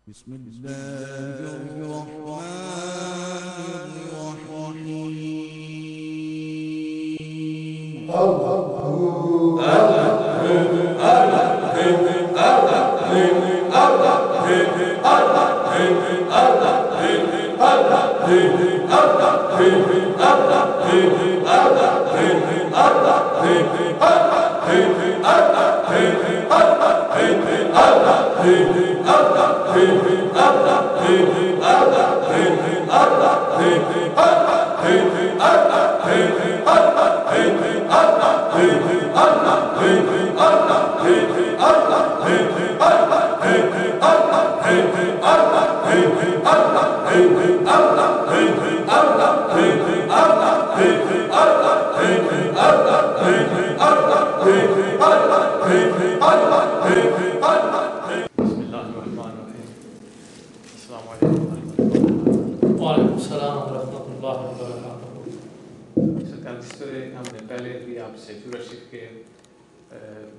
بسم الله الرحمن الرحيم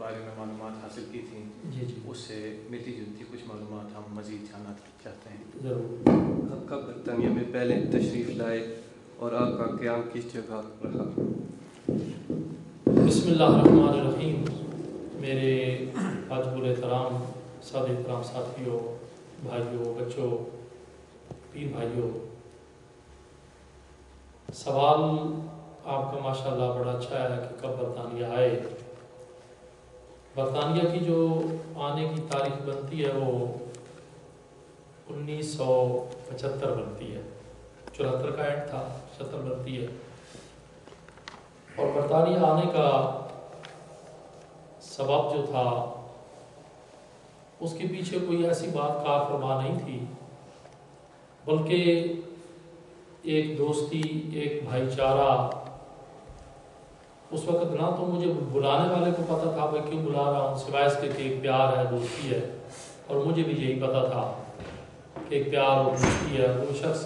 بارے میں معلومات حاصل کی تھیں اس سے ملتی جلتی کچھ معلومات ہم مزید جاننا چاہتے ہیں. ضرور. آپ کب برطانیہ میں پہلے تشریف لائے اور آپ کا قیام کس جگہ رہا؟ بسم اللہ الرحمن الرحیم. میرے واجب الاحترام سادہ احترام ساتھیوں، بھائیوں، بچوں، پیر بھائیوں، سوال آپ کا ماشاءاللہ بڑا اچھا ہے کہ کب برطانیہ آئے. برطانیہ کی جو آنے کی تاریخ بنتی ہے وہ 1975 بنتی ہے. 74 کا اینڈ تھا، 76 بنتی ہے. اور برطانیہ آنے کا سبب جو تھا اس کے پیچھے کوئی ایسی بات کار فرما نہیں تھی، بلکہ ایک دوستی، ایک بھائی چارہ. اس وقت نہ تو مجھے بلانے والے کو پتا تھا میں کیوں بلا رہا ہوں، سوائے اس کے کہ ایک پیار ہے، دوستی ہے. اور مجھے بھی یہی پتا تھا کہ ایک پیار اور دوستی ہے. وہ شخص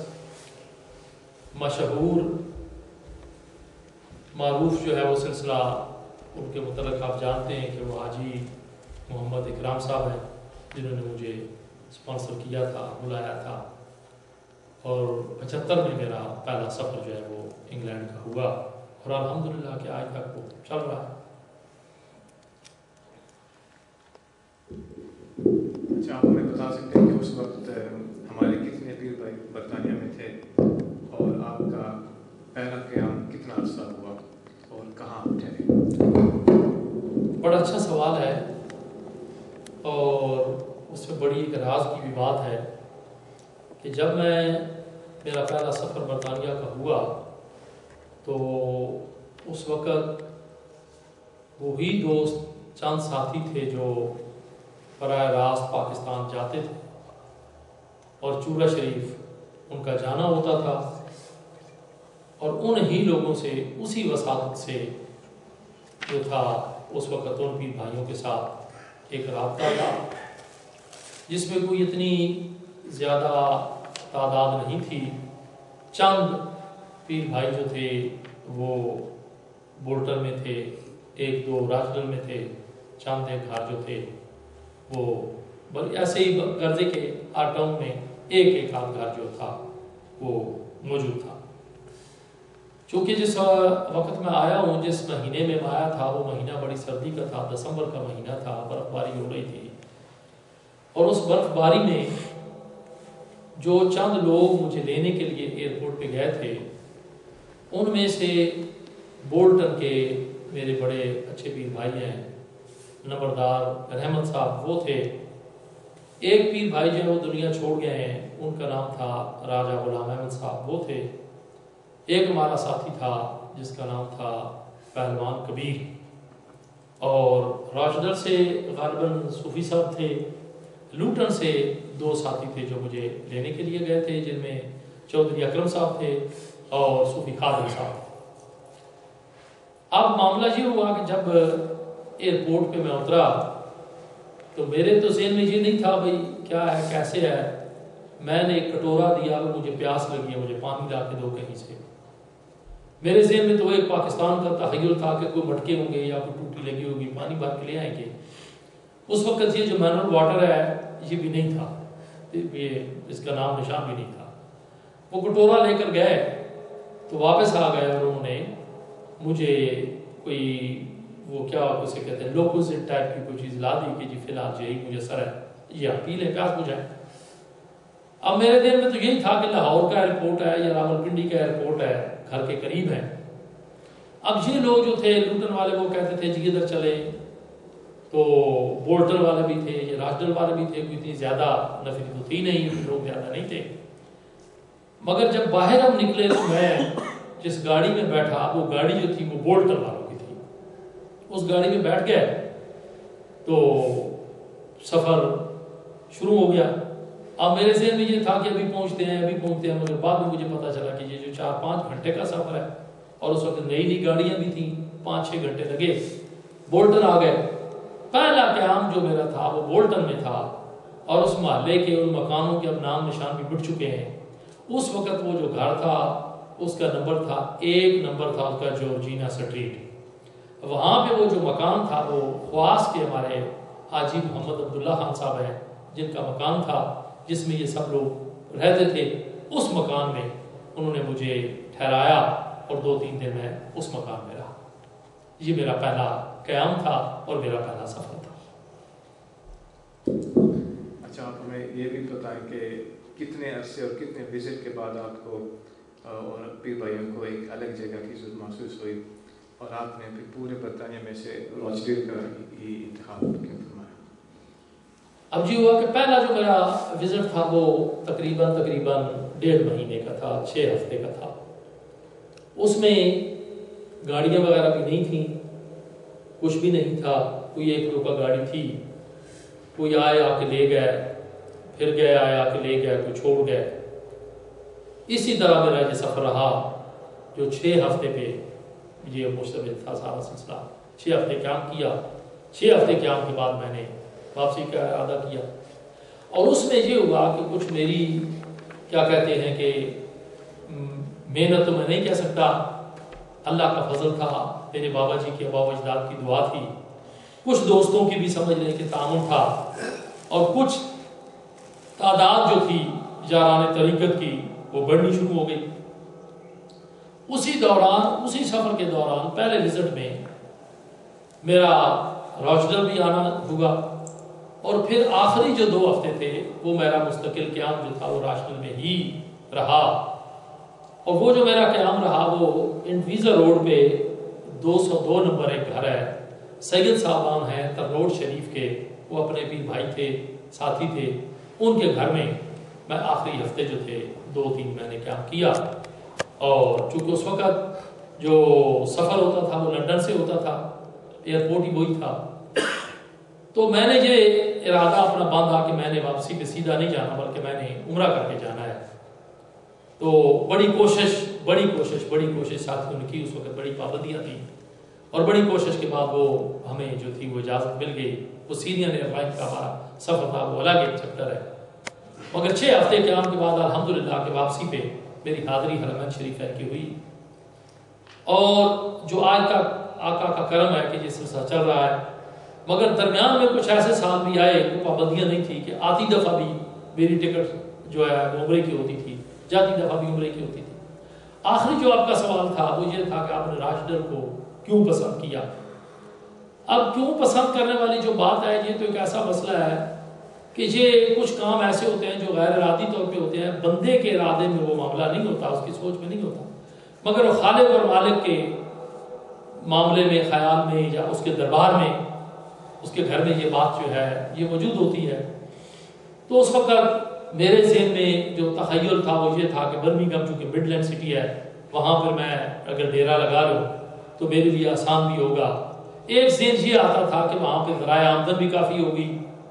مشہور معروف جو ہے وہ سلسلہ ان کے متعلق آپ جانتے ہیں کہ وہ حاجی محمد اکرام صاحب ہیں، جنہوں نے مجھے اسپانسر کیا تھا، بلایا تھا. اور 75 میں میرا پہلا سفر جو ہے وہ انگلینڈ کا ہوا، اور الحمدللہ کہ آج تک وہ چل رہا ہے. اچھا، آپ ہمیں بتا سکتے ہیں کہ اس وقت ہمارے کتنے پیر بھائی برطانیہ میں تھے اور آپ کا پہلا قیام کتنا عرصہ ہوا اور کہاں ٹھہرے؟ بڑا اچھا سوال ہے، اور اس میں بڑی ایک راز کی بھی بات ہے کہ جب میرا پہلا سفر برطانیہ کا ہوا تو اس وقت وہی دوست چند ساتھی تھے جو براہ راست پاکستان جاتے تھے، اور چورا شریف ان کا جانا ہوتا تھا. اور ان ہی لوگوں سے، اسی وساطت سے جو تھا اس وقت ان پیر بھائیوں کے ساتھ ایک رابطہ تھا، جس میں کوئی اتنی زیادہ تعداد نہیں تھی. چند پیر بھائی جو تھے وہ بولٹن میں تھے، ایک دو راجڈل میں تھے، چند ایک گھر جو تھے وہ ایسے ہی غرضے کے ہر ٹاؤن میں ایک آدھ گھر جو تھا وہ موجود تھا. چونکہ جس وقت میں آیا ہوں، جس مہینے میں میں آیا تھا، وہ مہینہ بڑی سردی کا تھا، دسمبر کا مہینہ تھا، برف باری ہو رہی تھی. اور اس برف باری میں جو چند لوگ مجھے لینے کے لیے ایئرپورٹ پہ گئے تھے، ان میں سے بولٹن کے میرے بڑے اچھے پیر بھائی ہیں، نمبردار رحمت صاحب وہ تھے. ایک پیر بھائی جو ہے وہ دنیا چھوڑ گئے ہیں، ان کا نام تھا راجہ غلام احمد صاحب، وہ تھے. ایک ہمارا ساتھی تھا جس کا نام تھا پہلوان کبیر. اور راشدر سے غالباً صوفی صاحب تھے. لوٹن سے دو ساتھی تھے جو مجھے لینے کے لیے گئے تھے، جن میں چودھری اکرم صاحب تھے اور صوفی خادم صاحب. اب معاملہ یہ ہوا کہ جب ایئرپورٹ پہ میں اترا تو میرے تو ذہن میں یہ نہیں تھا بھائی کیا ہے، کیسے ہے. میں نے ایک کٹورا دیا کہ مجھے پیاس لگی ہے، مجھے پانی لا کے دو کہیں سے. میرے ذہن میں تو ایک پاکستان کا تخیل تھا کہ کوئی مٹکے ہوں گے یا کوئی ٹوٹی لگی ہوگی، پانی بھر کے لے آئیں گے. اس وقت یہ جو منرل واٹر ہے یہ بھی نہیں تھا. یہ اس کا نام نشان بھی نہیں تھا. وہ کٹورا لے کر گئے تو واپس آ گئے اور انہوں نے مجھے کوئی وہ کیا اسے کہتے ہیں لوکوزٹ ٹائپ کی کوئی چیز لا دی کہ جی فی الحال یہی مجھے سر ہے، یہ آپ پی لیں پیاس بجھائیں. اب میرے دل میں تو یہی تھا کہ لاہور کا ایئرپورٹ ہے یا راولپنڈی کا ایئرپورٹ ہے، گھر کے قریب ہے. اب یہ لوگ جو تھے لوٹن والے وہ کہتے تھے جی ادھر چلے، تو بولٹر والے بھی تھے، یہ راشڈل والے بھی تھے، کوئی اتنی زیادہ نفری تو تھی نہیں، لوگ زیادہ نہیں تھے. مگر جب باہر ہم نکلے تو میں جس گاڑی میں بیٹھا وہ گاڑی جو تھی وہ بولٹر والوں کی تھی. اس گاڑی میں بیٹھ گئے تو سفر شروع ہو گیا. اب میرے ذہن میں یہ تھا کہ ابھی پہنچتے ہیں مگر بعد میں مجھے پتا چلا کہ یہ جو 4-5 گھنٹے کا سفر ہے اور اس وقت نئی گاڑیاں بھی تھیں، 5-6 گھنٹے لگے. بولٹن آ گئے. پہلا قیام جو میرا تھا وہ بولٹن میں تھا اور اس محلے کے ان مکانوں کے اب نام نشان بھی مٹ چکے ہیں. اس وقت وہ جو گھر تھا اس کا نمبر تھا 1 نمبر تھا اس کا جورجینا سٹریٹ. وہاں پہ وہ جو مکان تھا وہ خواص کے ہمارے حاجی محمد عبداللہ خان صاحب ہیں جن کا مکان تھا جس میں یہ سب لوگ رہتے تھے. اس مکان میں انہوں نے مجھے ٹھہرایا اور 2-3 دن میں اس مکان میں رہا. یہ میرا پہلا قیام تھا اور میرا پہلا سفر تھا. اچھا، آپ ہمیں یہ بھی بتائیں کہ کتنے عرصے اور کتنے وزٹ کے بعد آپ کو اور پیر بھائیوں کو ایک الگ جگہ کی ضرورت محسوس ہوئی اور آپ نے پھر پورے برطانیہ میں سے روچویل کا ہی انتخاب کیوں فرمایا؟ اب جی ہوا کہ پہلا جو میرا وزٹ تھا وہ تقریباً 1.5 مہینے کا تھا، 6 ہفتے کا تھا. اس میں گاڑیاں وغیرہ بھی نہیں تھیں، کچھ بھی نہیں تھا. کوئی 1-2 کا گاڑی تھی، کوئی آئے آ کے لے گئے، پھر گئے آئے آ کے لے گئے، کوئی چھوڑ گئے. اسی طرح میرا یہ سفر رہا جو 6 ہفتے پہ یہ مشتمل تھا سارا سلسلہ. 6 ہفتے قیام کیا. 6 ہفتے قیام کے بعد میں نے واپسی کا ارادہ کیا اور اس میں یہ ہوا کہ کچھ میری کیا کہتے ہیں کہ محنت تو میں نہیں کہہ سکتا، اللہ کا فضل تھا، میرے بابا جی کے بابا اجداد کی دعا تھی، کچھ دوستوں کی بھی سمجھ لیں کہ تعاون تھا اور کچھ تعداد جو تھی یاران طریقت کی وہ بڑھنی شروع ہو گئی. اسی سفر کے دوران پہلے وزٹ میں میرا روچڈل بھی آنا ہوا اور پھر آخری جو 2 ہفتے تھے وہ میرا مستقل قیام جو تھا وہ راشڈل میں ہی رہا. اور وہ جو میرا قیام رہا وہ انڈویزا روڈ پہ 202 نمبر ایک گھر ہے، سید صاحبان ہیں ترنوٹ شریف کے، وہ اپنے پیر بھائی تھے، ساتھی تھے. ان کے گھر میں میں آخری ہفتے جو تھے 2-3 مہینے قیام کیا. اور چونکہ اس وقت جو سفر ہوتا تھا وہ لندن سے ہوتا تھا، ایئرپورٹ ہی وہی تھا، تو میں نے یہ ارادہ اپنا باندھا کہ میں نے واپسی پہ سیدھا نہیں جانا بلکہ میں نے عمرہ کر کے جانا ہے. تو بڑی کوشش ساتھیوں نے کی. اس وقت بڑی پابندیاں تھیں اور بڑی کوشش کے بعد وہ ہمیں جو تھی وہ اجازت مل گئی. وہ سینئر ایئرلائن کا ہمارا سفر تھا وہ الگ ایک چیپٹر ہے. مگر 6 ہفتے قیام کے بعد الحمدللہ کہ واپسی پہ میری حاضری حرمین شریفین کی ہوئی. اور جو آج تک آقا کا کرم ہے کہ یہ سلسلہ چل رہا ہے. مگر درمیان میں کچھ ایسے سال بھی آئے وہ پابندیاں نہیں تھی کہ آتی دفعہ بھی میری ٹکٹ جو ہے وہ عمرے کی ہوتی تھی، جاتی دفعہ بھی عمرے کی ہوتی تھی. آخری جو آپ کا سوال تھا وہ یہ تھا کہ آپ نے راشڈل کو کیوں پسند کیا. اب کیوں پسند کرنے والی جو بات ہے یہ تو ایک ایسا مسئلہ ہے کہ یہ کچھ کام ایسے ہوتے ہیں جو غیر ارادی طور پہ ہوتے ہیں. بندے کے ارادے میں وہ معاملہ نہیں ہوتا، اس کی سوچ میں نہیں ہوتا، مگر وہ خالق اور مالک کے معاملے میں، خیال میں یا اس کے دربار میں، اس کے گھر میں یہ بات جو ہے یہ موجود ہوتی ہے. تو اس وقت میرے ذہن میں جو تخیل تھا وہ یہ تھا کہ برمنگھم چونکہ مڈ لینڈ سٹی ہے وہاں پر میں اگر ڈیرا لگا لوں تو میرے لیے آسان بھی ہوگا. ایک ذہن یہ آتا تھا کہ وہاں پہ ذرائع آمدن بھی کافی ہوگی.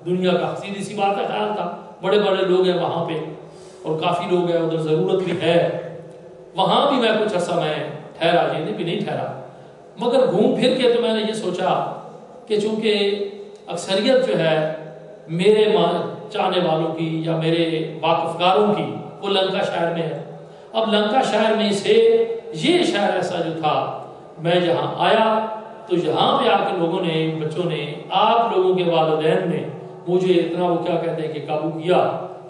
دنیا کا سیدھی سی بات کا خیال تھا، بڑے بڑے لوگ ہیں وہاں پہ اور کافی لوگ ہیں، ادھر ضرورت بھی ہے. وہاں بھی میں کچھ عرصہ میں ٹھہرا، یہ بھی نہیں ٹھہرا، مگر گھوم پھر کے تو میں نے یہ سوچا کہ چونکہ اکثریت جو ہے میرے چاہنے والوں کی یا میرے واقفکاروں کی وہ لنکا شہر میں ہے. اب لنکا شہر میں سے یہ شہر ایسا جو تھا، میں جہاں آیا تو یہاں پہ آ کے لوگوں نے، بچوں نے، آپ لوگوں کے والدین نے مجھے اتنا وہ کیا کہتے ہیں کہ قابو کیا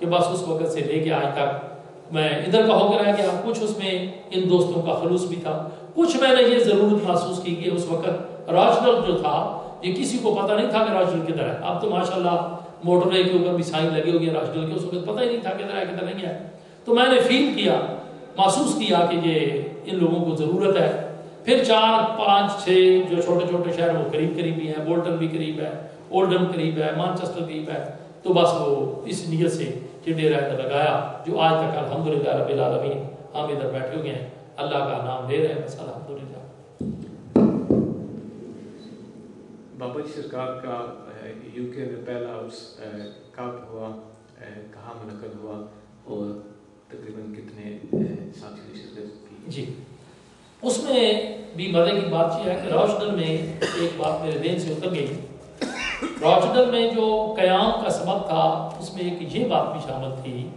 کہ بس اس وقت سے لے کے آج تک میں ادھر کا ہو کے رہ گیا. کچھ اس میں ان دوستوں کا خلوص بھی تھا, کچھ میں نے یہ ضرورت محسوس کی کہ اس وقت راجنل جو تھا یہ کسی کو پتہ نہیں تھا کہ راجنل کدھر ہے. اب تو ماشاءاللہ موٹر وے کے اوپر بھی سائن لگے ہوئے ہیں راجنل کے, اس وقت پتہ ہی نہیں تھا کدھر ہے کدھر نہیں ہے. تو میں نے فیل کیا, محسوس کیا کہ یہ ان لوگوں کو ضرورت ہے. پھر 4 5 6 جو چھوٹے چھوٹے شہر وہ قریب قریب ہی ہیں, بولٹن بھی قریب ہے, اولڈن قریب ہے, مانچسٹر قریب ہے. تو بس وہ اس نیت سے کہ ڈیرہ ادھر لگایا, جو آج تک الحمدللہ رب العالمین ہم ادھر بیٹھے ہوئے ہیں, اللہ کا نام لے رہے ہیں بس الحمدللہ. بابا جی سرکار کا یو کے میں پہلا عرس کب ہوا, کہاں منعقد ہوا اور تقریباً کتنے ساتھی نے شرکت کی؟ جی, اس میں بھی مزے کی بات یہ ہے کہ روشنل میں ایک بات میرے ذہن سے اتر گئی. روشنل میں جو قیام کا سبب تھا اس میں ایک یہ بات بھی شامل تھی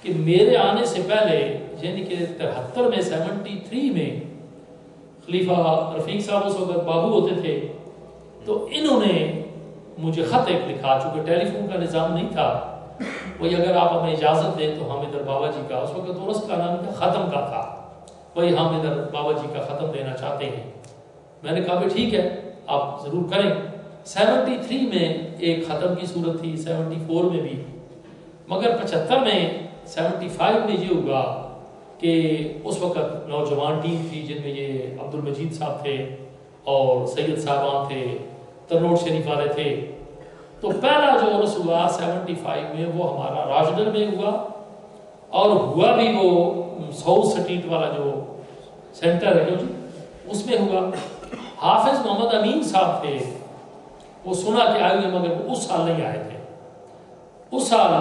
کہ میرے آنے سے پہلے یعنی کہ 73 میں 73 میں خلیفہ رفیق صاحب اس وقت بابو ہوتے تھے, تو انہوں نے مجھے خط ایک لکھا, چونکہ ٹیلی فون کا نظام نہیں تھا, وہی اگر آپ ہمیں اجازت دیں تو ہم ادھر بابا جی کا, اس وقت عرس کا نام تھا ختم کا تھا, وہی ہم ادھر بابا جی کا ختم دینا چاہتے ہیں. میں نے کہا بھی ٹھیک ہے آپ ضرور کریں. 73 میں ایک ختم کی صورت تھی, 74 میں بھی, مگر 75 میں 75 میں یہ ہوگا کہ اس وقت نوجوان ٹیم تھی جن میں یہ عبد المجید صاحب تھے اور سید صاحبان تھے, ترنوٹ شریف والے تھے. تو پہلا جو عرس ہوا 75 میں وہ ہمارا راجنل میں ہوا, اور ہوا بھی وہ ساؤتھ سٹریٹ والا جو سینٹر ہے اس میں ہوا. حافظ محمد امین صاحب تھے, وہ سنا کہ آئے ہوئے مگر وہ اس سال نہیں آئے تھے. اس سال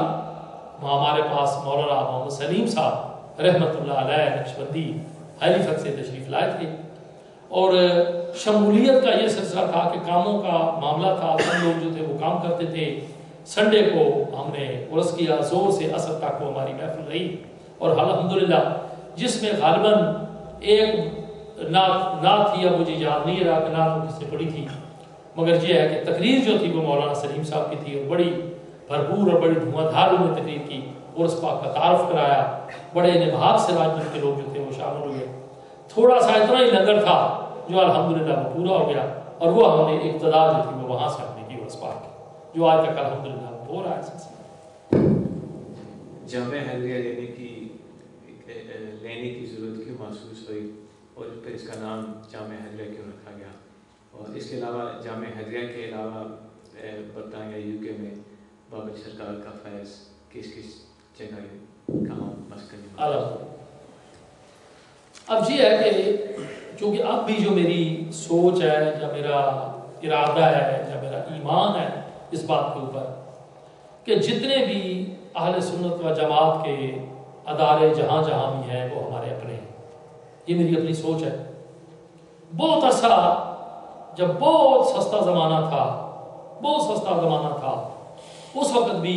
ہمارے پاس مولانا محمد سلیم صاحب رحمۃ اللہ علیہ نقشبندی ہیلی فیکس سے تشریف لائے تھے, اور شمولیت کا یہ سلسلہ تھا کہ کاموں کا معاملہ تھا, ہم لوگ جو تھے وہ کام کرتے تھے. سنڈے کو ہم نے عرس کیا, زور سے اثر تک وہ ہماری محفل رہی, اور الحمدللہ جس میں غالباً ایک نعت تھی, اب مجھے یاد نہیں رہا کہ نعت کس سے پڑھی تھی, مگر یہ ہے کہ تقریر جو تھی وہ مولانا سلیم صاحب کی تھی, اور بڑی بھرپور اور بڑی دھواں دھار انہوں نے تقریر کی, عرس پاک کا تعارف کرایا. بڑے نبھاگ سے راجنل کے لوگ جو تھے وہ شامل ہوئے. تھوڑا سا اتنا ہی لنگر تھا جو الحمدللہ وہ پورا ہو گیا, اور وہ ہم نے ابتدا جو تھی وہ وہاں سے ہم نے کی عرس پاک کی, جو آج تک الحمدللہ ہو رہا ہے سلسلہ. جامع حیدریہ لینے کی ضرورت کیوں محسوس ہوئی, اور پھر اس کا نام جامع حیدریہ کیوں رکھا گیا, اور اس کے علاوہ جامع حیدریہ کے علاوہ برطانیہ یو کے میں بابا جی سرکار کا فیض کس کس جگہ کہاں مسکن؟ اب یہ ہے کہ چونکہ اب بھی جو میری سوچ ہے یا میرا ارادہ ہے یا میرا ایمان ہے اس بات کے اوپر کہ جتنے بھی اہل سنت و جماعت کے ادارے جہاں جہاں بھی ہیں وہ ہمارے اپنے ہیں. یہ میری اپنی سوچ ہے. بہت عرصہ جب بہت سستا زمانہ تھا, اس وقت بھی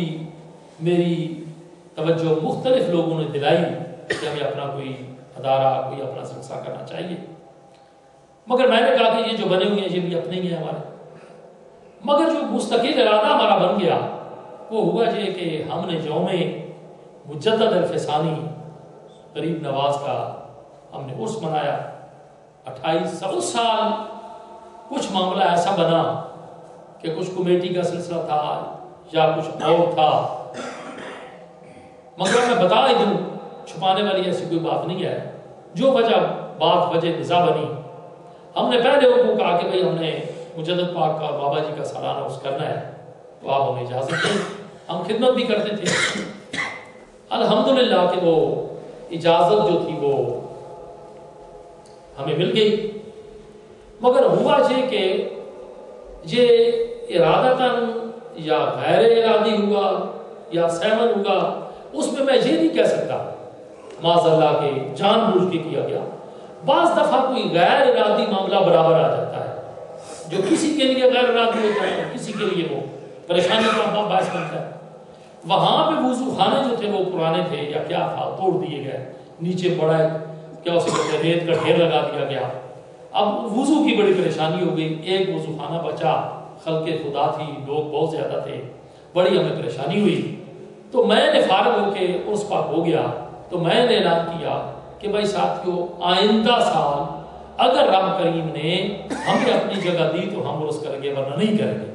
میری توجہ مختلف لوگوں نے دلائی کہ ہمیں اپنا کوئی ادارہ, کوئی اپنا سلسلہ کرنا چاہیے. مگر میں نے کہا کہ یہ جو بنے ہوئے ہیں یہ بھی اپنے ہی ہیں ہمارے. مگر جو مستقل ارادہ ہمارا بن گیا وہ ہوا یہ کہ ہم نے یوم مجدد الفسانی غریب نواز کا ہم نے عرس منایا 28 سال. کچھ معاملہ ایسا بنا کہ کچھ کمیٹی کا سلسلہ تھا یا کچھ اور تھا, مگر میں بتا ہی دوں, چھپانے والی ایسی کوئی بات نہیں ہے. جو وجہ نزا بنی, ہم نے پہلے ان کو کہا کہ بھئی ہم نے مجدد پاک کا اور بابا جی کا سالانہ عرس کرنا ہے, تو آپ ہمیں اجازت دیں. ہم خدمت بھی کرتے تھے. الحمدللہ کہ وہ اجازت جو تھی وہ ہمیں مل گئی. مگر ہوا یہ کہ یہ ارادتاً یا غیر ارادی ہوا یا سہمن ہوا, اس میں میں یہ نہیں کہہ سکتا معاذ اللہ کے جان بوجھ کے کیا گیا. بعض دفعہ کوئی غیر ارادی معاملہ برابر آ جاتا ہے جو کسی کے لیے غیر ارادی ہوتا ہے, کسی کے لیے وہ پریشانی کا باعث بنتا ہے. وہاں پہ وضو خانے جو تھے وہ پرانے تھے یا کیا تھا, توڑ دیے گئے, نیچے بڑا کیا اسے کہتے ہیں ریت کا ڈھیر لگا دیا گیا. اب وضو کی بڑی پریشانی ہو گئی. ایک وضو خانہ بچا, خلق خدا تھی, لوگ بہت زیادہ تھے, بڑی ہمیں پریشانی ہوئی. تو میں نے فارغ ہو کے اس پر ہو گیا تو میں نے اعلان کیا کہ بھائی ساتھیوں آئندہ سال اگر رب کریم نے ہمیں اپنی جگہ دی تو ہم عرس کریں گے ورنہ نہیں کریں گے.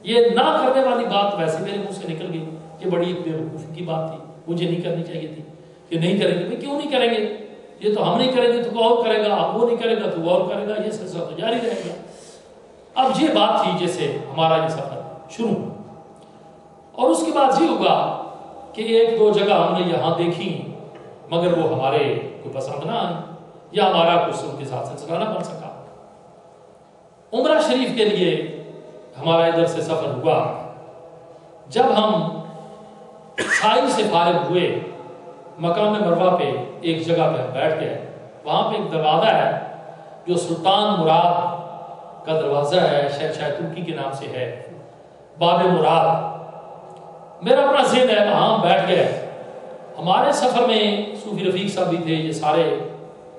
یہ نہ کرنے والی بات ویسے میرے منہ سے نکل گئی کہ بڑی بے وقوفی کی بات تھی, مجھے نہیں کرنی چاہیے تھی کہ نہیں کریں گے. بھائی کیوں نہیں کریں گے؟ یہ تو ہم نہیں کریں گے تو کوئی اور کرے گا, وہ نہیں کرے گا تو وہ اور کرے گا, یہ سلسلہ تو جاری رہے گا. اب یہ بات تھی جیسے ہمارا یہ سفر شروع ہوا اور اس کے بعد یہ ہوگا کہ ایک دو جگہ ہم نے یہاں دیکھی مگر وہ ہمارے کو پسند نہ آئی یا ہمارا کچھ ان کے ساتھ سلسلہ نہ بن سکا. عمرہ شریف کے لیے ہمارا ادھر سے سفر ہوا. جب ہم سائی سے فارغ ہوئے مقام مروہ پہ ایک جگہ پہ بیٹھ گئے. وہاں پہ ایک دروازہ ہے جو سلطان مراد کا دروازہ ہے, شاہ ترکی کے نام سے ہے, باب مراد. میرا اپنا ذہن ہے وہاں بیٹھ گئے. ہمارے سفر میں صوفی رفیق صاحب بھی تھے, یہ سارے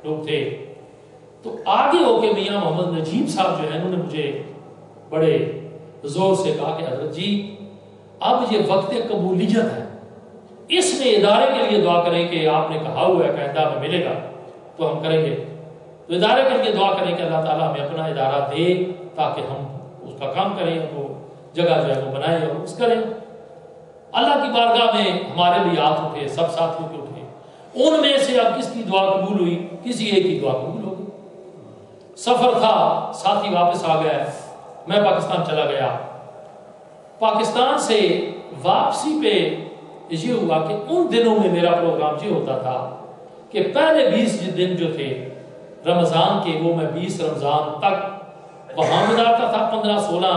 لوگ تھے. تو آگے ہو کے میاں محمد نجیب صاحب جو ہیں انہوں نے مجھے بڑے زور سے کہا کہ حضرت جی اب یہ وقت قبولیت ہے, اس میں ادارے کے لیے دعا کریں کہ آپ نے کہا ہوا ہے کہ آئندہ میں ملے گا تو ہم کریں گے. تو ادارے کے لیے دعا کریں کہ اللہ تعالیٰ ہمیں اپنا ادارہ دے تاکہ ہم اس کا کام کریں, وہ جگہ جو ہے وہ بنائیں اور اس کریں. اللہ کی بارگاہ میں ہمارے بھی ہاتھ اٹھے, سب ساتھیوں کے اٹھے. ان میں سے اب کس کی دعا قبول ہوئی؟ کسی ایک کی دعا قبول ہو گئی. سفر تھا, ساتھی واپس آ گئے, میں پاکستان چلا گیا. پاکستان سے واپسی پہ یہ ہوا کہ ان دنوں میں میرا پروگرام یہ ہوتا تھا کہ پہلے 20 دن جو تھے رمضان کے وہ میں 20 رمضان تک وہاں گزارتا تھا, 15-16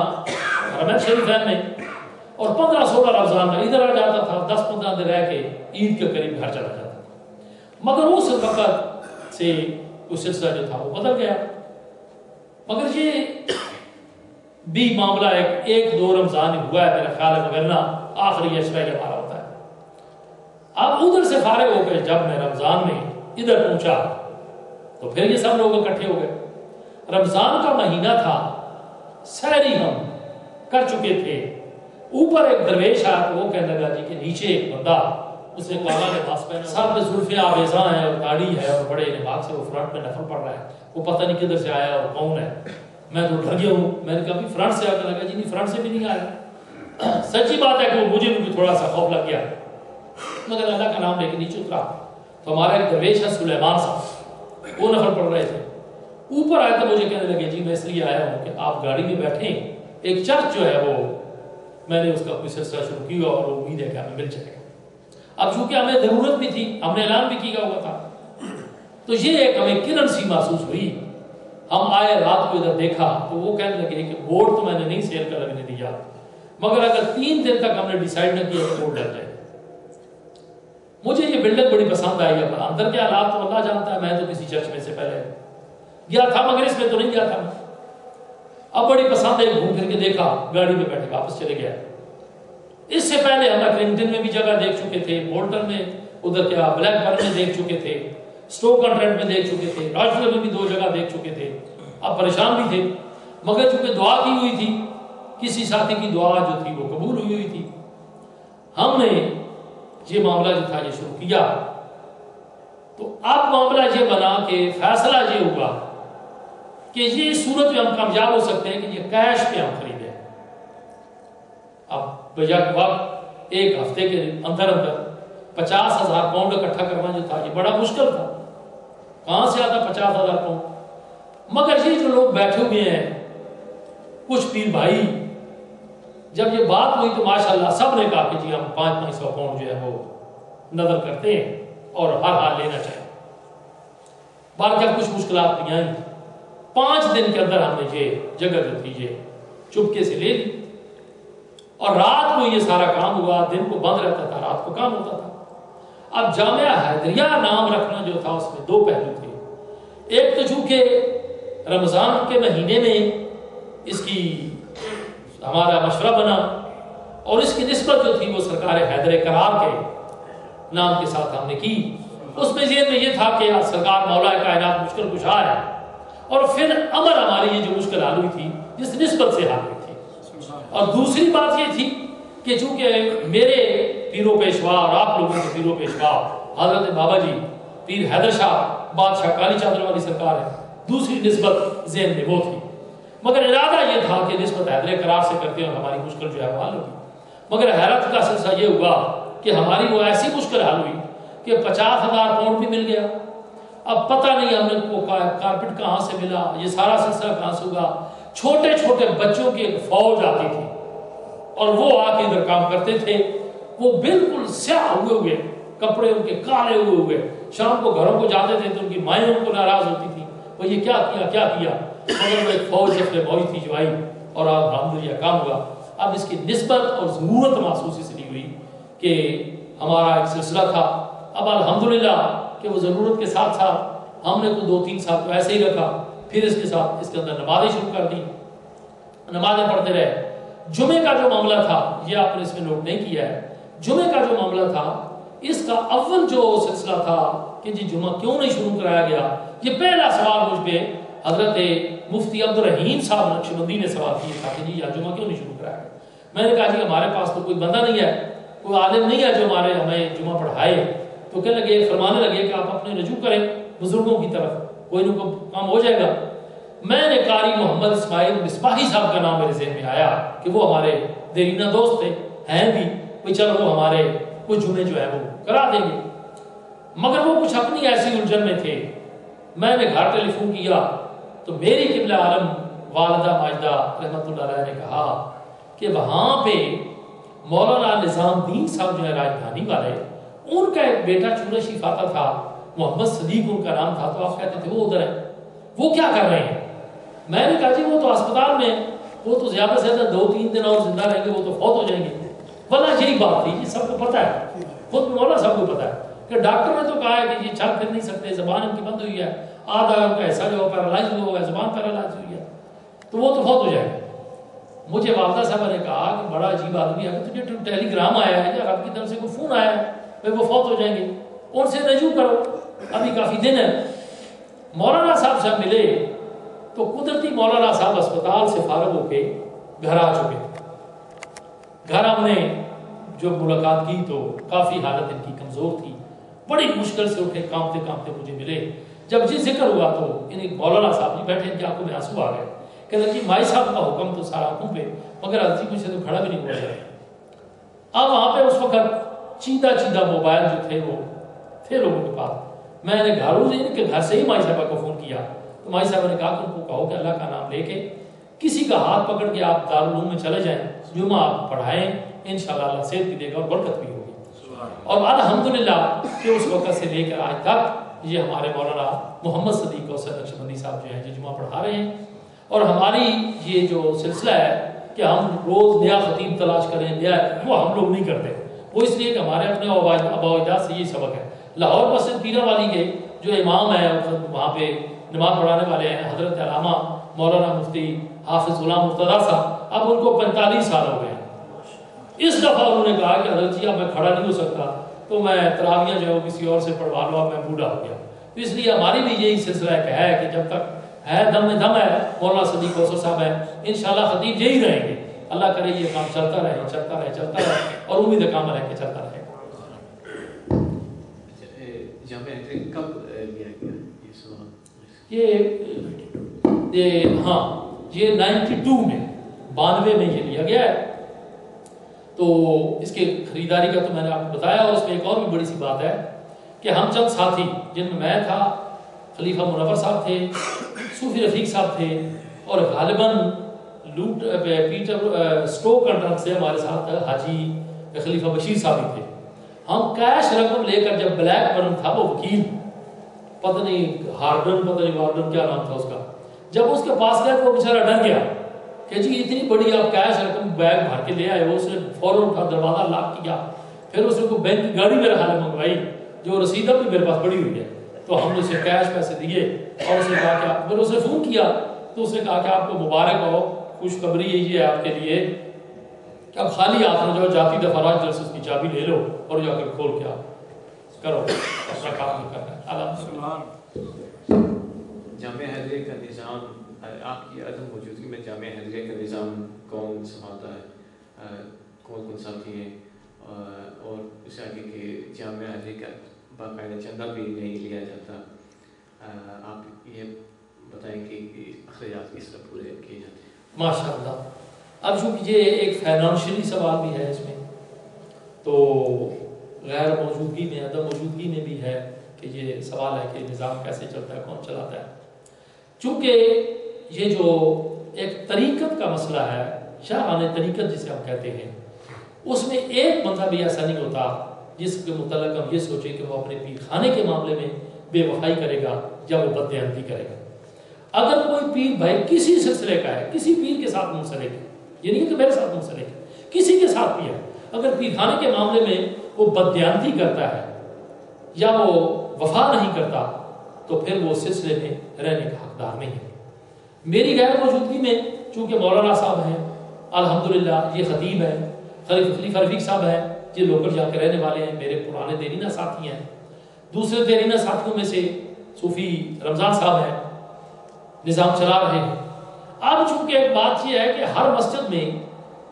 حرمین شریفین میں, اور 15-16 رمضان میں ادھر آ جاتا تھا. 10-15 دن رہ کے عید کے قریب گھر چلا جاتا تھا. مگر اس وقت سے وہ سلسلہ جو تھا وہ بدل گیا. مگر یہ بھی معاملہ ایک دو رمضان ہوا ہے میرا خیال ہے, مگر آخری اشرہ ہمارا ہوتا ہے. اب ادھر سے فارغ ہو گئے. جب میں رمضان میں ادھر پہنچا تو پھر یہ سب لوگ اکٹھے ہو گئے. رمضان کا مہینہ تھا, سحری ہم کر چکے تھے. اوپر ایک درویش آیا تو وہ کہنے لگا جی کہ نیچے ایک بندہ, اس نے کالا لباس پہنا, سر پہ زلفیں آویزاں ہیں اور داڑھی ہے اور بڑے نماز سے وہ فرنٹ پہ نفل پڑھ رہا ہے. وہ پتہ نہیں کدھر سے آیا اور کون ہے. میں تو ڈر گیا ہوں. میں نے کہا بھی فرنٹ سے آ کر لگا جی نہیں فرنٹ سے بھی نہیں آیا. سچی بات ہے کہ وہ مجھے بھی تھوڑا سا خوف لگ گیا, مگر اللہ کا نام لے کے نیچے اترا تو ہمارا ایک درویش ہے سلیمان صاحب, وہ نفل پڑھ رہے تھے. اوپر آئے تو مجھے کہنے لگے جی میں اس لیے آیا ہوں کہ آپ گاڑی میں بیٹھیں, ایک چرچ جو ہے وہ میں نے اس کا کوئی سلسلہ شروع کیا اور امید ہے کہ ہمیں مل جائے گا. اب چونکہ ہمیں ضرورت بھی تھی, ہم نے اعلان بھی کیا ہوا تھا, تو یہ ایک ہمیں کرن سی محسوس ہوئی. ہم آئے رات کو ادھر دیکھا تو وہ کہنے لگے کہ بورڈ تو میں نے نہیں سیل کر لگنے دیا, مگر اگر 3 دن تک ہم نے ڈیسائیڈ نہ کیا تو بورڈ ڈل جائے. مجھے یہ بلڈنگ بڑی پسند آئی ہے, پر اندر کے حالات تو اللہ جانتا ہے. میں تو کسی چرچ میں سے پہلے گیا تھا مگر اس میں تو نہیں گیا تھا. اب بڑی پسند ہے, گھوم پھر کے دیکھا, گاڑی میں بیٹھے واپس چلے گیا. اس سے پہلے ہم کلنگٹن میں بھی جگہ دیکھ چکے تھے, بولٹن میں, ادھر کیا بلیک برن میں دیکھ چکے تھے, اسٹوک آن ٹرینٹ میں دیکھ چکے تھے, راجپور میں بھی 2 جگہ دیکھ چکے تھے. اب پریشان بھی تھے, مگر چونکہ دعا کی ہوئی تھی, کسی ساتھی کی دعا جو تھی وہ قبول ہوئی تھی. ہم نے یہ معاملہ جو تھا یہ شروع کیا. تو اب معاملہ یہ بنا کہ فیصلہ یہ ہوا کہ یہ صورت میں ہم کامیاب ہو سکتے ہیں کہ یہ کیش پہ ہم خریدیں. اب بجا کے وقت 1 ہفتے کے اندر 50,000 پاؤنڈ اکٹھا کرنا جو تھا یہ بڑا مشکل تھا. کہاں سے آتا 50,000 پاؤنڈ؟ مگر یہ جو لوگ بیٹھے ہوئے ہیں, کچھ پیر بھائی, جب یہ بات ہوئی تو ماشاءاللہ سب نے کہا کہ جی ہم 500 پاؤنڈ جو ہے وہ نظر کرتے ہیں اور ہر حال لینا چاہیے. باقی کچھ مشکلات نہیں آئیں. 5 دن کے اندر ہم نے یہ جگہ جو تھی یہ چپکے سے لے لی, اور رات کو یہ سارا کام ہوا. دن کو بند رہتا تھا, رات کو کام ہوتا تھا. اب جامعہ حیدریہ نام رکھنا جو تھا اس میں 2 پہلو تھے. ایک تو چونکہ رمضان کے مہینے میں اس کی ہمارا مشورہ بنا, اور اس کی نسبت جو تھی وہ سرکار حیدر کرار کے نام کے ساتھ ہم نے کی. اس میں ذہن میں یہ تھا کہ سرکار مولا کائنات مشکل کشا ہے, اور پھر امر ہماری یہ جو مشکل حل ہوئی تھی جس نسبت سے حل ہوئی تھی. اور دوسری بات یہ تھی کہ چونکہ میرے پیرو پیشوا اور آپ لوگوں کے پیرو پیشوا حضرت بابا جی پیر حیدر شاہ بادشاہ کالی چادر والی سرکار ہے، دوسری نسبت ذہن میں وہ تھی، مگر ارادہ یہ تھا کہ نسبت حیدر قرار سے کرتے اور ہماری مشکل جو ہے وہ حل ہوگی۔ مگر حیرت کا سلسلہ یہ ہوا کہ ہماری وہ ایسی مشکل حل ہوئی کہ 50,000 پاؤنڈ بھی مل گیا، اب پتہ نہیں ہم نے کو کارپٹ کہاں سے ملا، یہ سارا سلسلہ کہاں سے ہوگا۔ چھوٹے چھوٹے بچوں کی ایک فوج آتی تھی اور وہ آ کے ادھر کام کرتے تھے، وہ بالکل سیاہ ہوئے ہوئے کپڑے ان کے کالے ہوئے ہوئے، شام کو گھروں کو جاتے تھے تو ان کی مائیں ان کو ناراض ہوتی تھی، وہ یہ کیا کیا مگر وہ ایک فوج جب موج تھی جو آئی اور اب الحمدللہ کام ہوا۔ اب اس کی نسبت اور ضرورت محسوس اس لیے ہوئی کہ ہمارا ایک سلسلہ تھا، اب الحمدللہ کہ وہ ضرورت کے ساتھ ساتھ ہم نے تو 2-3 سال تو ایسے ہی رکھا، پھر اس کے ساتھ اس کے اندر نمازیں شروع کر دی، نمازیں پڑھتے رہے۔ جمعے کا جو معاملہ تھا یہ آپ نے اس میں نوٹ نہیں کیا ہے، جمعے کا جو معاملہ تھا اس کا اول جو سلسلہ تھا کہ جی جمعہ کیوں نہیں شروع کرایا گیا، یہ پہلا سوال مجھ پہ حضرت مفتی عبدالرحیم صاحب نقشبندی نے سوال کیا تھا کہ جی یا جمعہ کیوں نہیں شروع کرایا گیا۔ میں نے کہا جی ہمارے پاس تو کوئی بندہ نہیں ہے، کوئی عالم نہیں ہے جو ہمیں جمعہ پڑھائے، تو کہنے لگے فرمانے لگے کہ آپ اپنے رجوع کریں بزرگوں کی طرف، کوئی نہ کوئی کام ہو جائے گا۔ میں نے قاری محمد اسماعیل مصباحی صاحب کا نام میرے ذہن میں آیا کہ وہ ہمارے دیرینہ دوست تھے، ہیں بھی، چلو وہ ہمارے کچھ جمعے جو ہے وہ کرا دیں گے، مگر وہ کچھ اپنی ایسی الجھن میں تھے۔ میں نے گھر ٹیلی فون کیا تو میری قبلہ عالم والدہ ماجدہ رحمۃ اللہ علیہ نے کہا کہ وہاں پہ مولانا نظام دین صاحب جو ہے راجدھانی والے، ان کا ایک بیٹا چورہ شفاتا تھا، محمد صدیق ان کا نام تھا، تو آپ کہتے تھے وہ ادھر ہے، وہ کیا کر رہے ہیں؟ میں نے کہا جی وہ تو اسپتال میں، وہ تو زیادہ سے زیادہ 2-3 دن اور زندہ رہیں گے، وہ تو فوت ہو جائیں گے۔ بلا یہی بات تھی، یہ سب کو پتہ ہے، خود مولانا صاحب کو پتہ ہے کہ ڈاکٹر نے تو کہا ہے کہ یہ چل پھر نہیں سکتے، زبان ان کی بند ہوئی ہے، آدھا ان کا حصہ جو پیرالائز ہوا ہے، زبان پیرالائز ہوئی ہے، تو وہ تو فوت ہو جائے گا۔ مجھے والدہ صاحبہ نے کہا کہ بڑا عجیب آدمی ہے، تجھے ٹیلی گرام آیا ہے یا رب کی طرف سے کوئی فون آیا ہے وہ فوت ہو جائیں گے، ان سے رجوع کرو، ابھی کافی دن ہے۔ مولانا صاحب سے ملے تو قدرتی مولانا صاحب اسپتال سے فارغ ہو کے گھر آ چکے۔ گھر ہم نے جو ملاقات کی تو کافی حالت ان کی کمزور تھی، بڑی مشکل سے اٹھے، کانپتے کانپتے مجھے ملے۔ جب جی ذکر ہوا تو انہیں مولانا صاحب جی بیٹھے، ان کی آنکھوں میں آنسو آ گئے، کہتے کہ مائی صاحب کا حکم تو سارا آنکھوں پہ، مگر عزیز مجھ سے تو کھڑا بھی نہیں ہوا جائے۔ اب وہاں پہ اس وقت چیدہ موبائل جو تھے وہ تھے لوگوں کے پاس، میں نے ان کے گھر سے ہی مائی صاحبہ کو فون کیا تو مائی صاحبہ نے کہا کہ ان کو کہو کہ اللہ کا نام لے کے کسی کا ہاتھ پکڑ کے آپ دارالعلوم میں چلے جائیں، جمعہ آپ پڑھائیں، انشاءاللہ اللہ صحت بھی دے گا اور برکت بھی ہوگی۔ اور الحمدللہ کہ اس وقت سے لے کر آج تک یہ ہمارے مولانا محمد صدیق کوثر نقشبندی صاحب جو ہیں جو جمعہ پڑھا رہے ہیں، اور ہماری یہ جو سلسلہ ہے کہ ہم روز نیا خطیب تلاش کریں، نیا، وہ ہم لوگ نہیں کرتے، وہ اس لیے کہ ہمارے اپنے آبا و اجداد سے یہ سبق ہے۔ لاہور مسجد پیرہ والی کے جو امام ہے وہاں پہ نماز پڑھانے والے ہیں حضرت علامہ مولانا مفتی حافظ غلام مرتضیٰ صاحب، اب ان کو 45 سال ہو گئے ہیں۔ اس دفعہ انہوں نے کہا کہ حضرت جی اب میں کھڑا نہیں ہو سکتا تو میں تراویح جو ہے وہ کسی اور سے پڑھوا لوں، اب میں بوڑھا ہو گیا۔ تو اس لیے ہماری بھی یہی سلسلہ ہے کہ جب تک ہے دم میں دم ہے، مولانا صدیق کوثر صاحب ہے، انشاءاللہ خطیب یہی رہیں گے۔ اللہ کرے یہ کام چلتا رہے چلتا رہے چلتا رہے، اور امید کام رہ کے چلتا رہے۔ کب لیا گیا یہ سوال؟ یہ 92 میں 92 میں یہ لیا گیا ہے۔ تو اس کے خریداری کا تو میں نے آپ کو بتایا، اور اس میں ایک اور بھی بڑی سی بات ہے کہ ہم چند ساتھی جن میں میں تھا، خلیفہ منور صاحب تھے، صوفی رفیق صاحب تھے، اور غالباً پیٹر سٹوک کنٹرن سے ہمارے ساتھ حاجی خلیفہ بشیر صاحب ہی تھے۔ ہم کیش رقم لے کر جب بلیک برن تھا وہ وکیل، پتہ نہیں وارڈن کیا نام تھا اس کا، جب اس کے پاس گیا تو وہ بیچارہ ڈر گیا کہ جی اتنی بڑی آپ کیش رقم بیگ بھر کے لے آئے ہو۔ اس نے فوراً اٹھا دروازہ لاک کیا، پھر اس نے کوئی بینک کی گاڑی میرے حال منگوائی جو رسید بھی میرے پاس پڑی ہوئی ہے، تو ہم نے اسے کیش پیسے دیے، اور اس نے کہا کہ پھر اس نے فون کیا تو اس نے کہا کہ آپ کو مبارک ہو، خوشخبری یہی ہے آپ کے لیے کہ اب خالی ہاتھ نہ جاؤ، جاتی دفعات جلسے اس کی چابی لے لو اور جا کر کھول کے آپ کرو اپنا کام کرنا ہے۔ جامعہ حیدریہ کا نظام، آپ کی عدم موجودگی میں جامعہ حیدریہ کا نظام کون سنبھالتا ہے، کون کون ساتھی ہیں، اور اس آگے کہ جامعہ علی کا باقاعدہ چندہ بھی نہیں لیا جاتا. آپ یہ بتائیں کہ اخراجات کس طرح پورے کیے جاتے ہیں؟ ماشاء اللہ. اب چونکہ یہ ایک فائنانشلی سوال بھی ہے اس میں، تو غیر موجودگی میں، عدم موجودگی میں بھی ہے کہ یہ سوال ہے کہ نظام کیسے چلتا ہے، کون چلاتا ہے. چونکہ یہ جو ایک طریقت کا مسئلہ ہے، شاہانہ طریقت جسے ہم کہتے ہیں، اس میں ایک بندہ بھی ایسا نہیں ہوتا جس کے متعلق ہم یہ سوچیں کہ وہ اپنے پیر خانے کے معاملے میں بے وفائی کرے گا یا وہ بددیانتی کرے گا. اگر کوئی پیر بھائی کسی سلسلے کا ہے، کسی پیر کے ساتھ منسلک ہے، یہ نہیں کہ میرے ساتھ منسلک ہے، کسی کے ساتھ بھی ہے، اگر پیر خانے کے معاملے میں وہ بددیانتی کرتا ہے یا وہ وفا نہیں کرتا تو پھر وہ سلسلے میں رہنے کا حقدار نہیں ہے. میری غیر موجودگی میں چونکہ مولانا صاحب ہیں، الحمدللہ یہ خطیب ہیں، خلیفہ رفیق صاحب ہیں، یہ لوکل جا کے رہنے والے ہیں، میرے پرانے دیرینہ ساتھی ہیں. دوسرے دیرینہ ساتھیوں میں سے صوفی رمضان صاحب ہیں، نظام چلا رہے ہیں. اب چونکہ ایک بات یہ ہے کہ ہر مسجد میں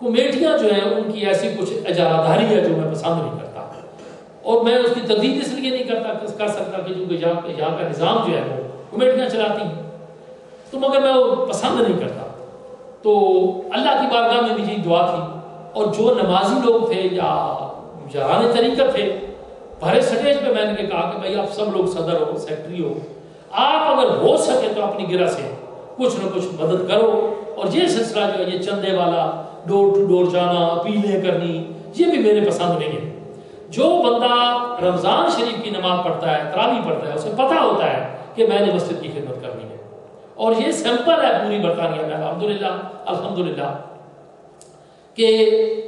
کمیٹیاں جو ہیں ان کی ایسی کچھ اجارہ داری ہے جو میں پسند نہیں کرتا، اور میں اس کی تردید اس لیے نہیں کر سکتا کہ چونکہ یہاں کا نظام جو ہے وہ کمیٹیاں چلاتی ہیں، تو مگر میں وہ پسند نہیں کرتا. تو اللہ کی بارگاہ میں بھی یہی دعا تھی، اور جو نمازی لوگ تھے یا جاران طریقت تھے، بھرے سٹیج پہ میں نے کہا کہ بھائی آپ سب لوگ صدر ہو، سیکٹری ہو، آپ اگر ہو سکے تو اپنی گرہ سے کچھ نہ کچھ مدد کرو. اور یہ سلسلہ جو ہے یہ چندے والا ڈور ٹو ڈور جانا، اپیلیں کرنی، یہ بھی میرے پسند نہیں ہے. جو بندہ رمضان شریف کی نماز پڑھتا ہے، تراویح پڑھتا ہے، اسے پتہ ہوتا ہے کہ میں نے مسجد کی خدمت کرنی ہے. اور یہ سیمپل ہے پوری برطانیہ میں الحمدللہ کہ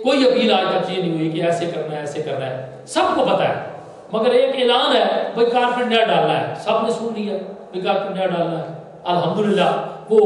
کوئی اپیل آج تک یہ نہیں ہوئی کہ ایسے کرنا ہے ایسے کرنا ہے، سب کو پتہ ہے. مگر ایک اعلان ہے بھائی کارپیٹ نیا ڈالنا ہے، سب نے سن لیا بھائی کارپیٹ نیا ڈالنا ہے. الحمدللہ وہ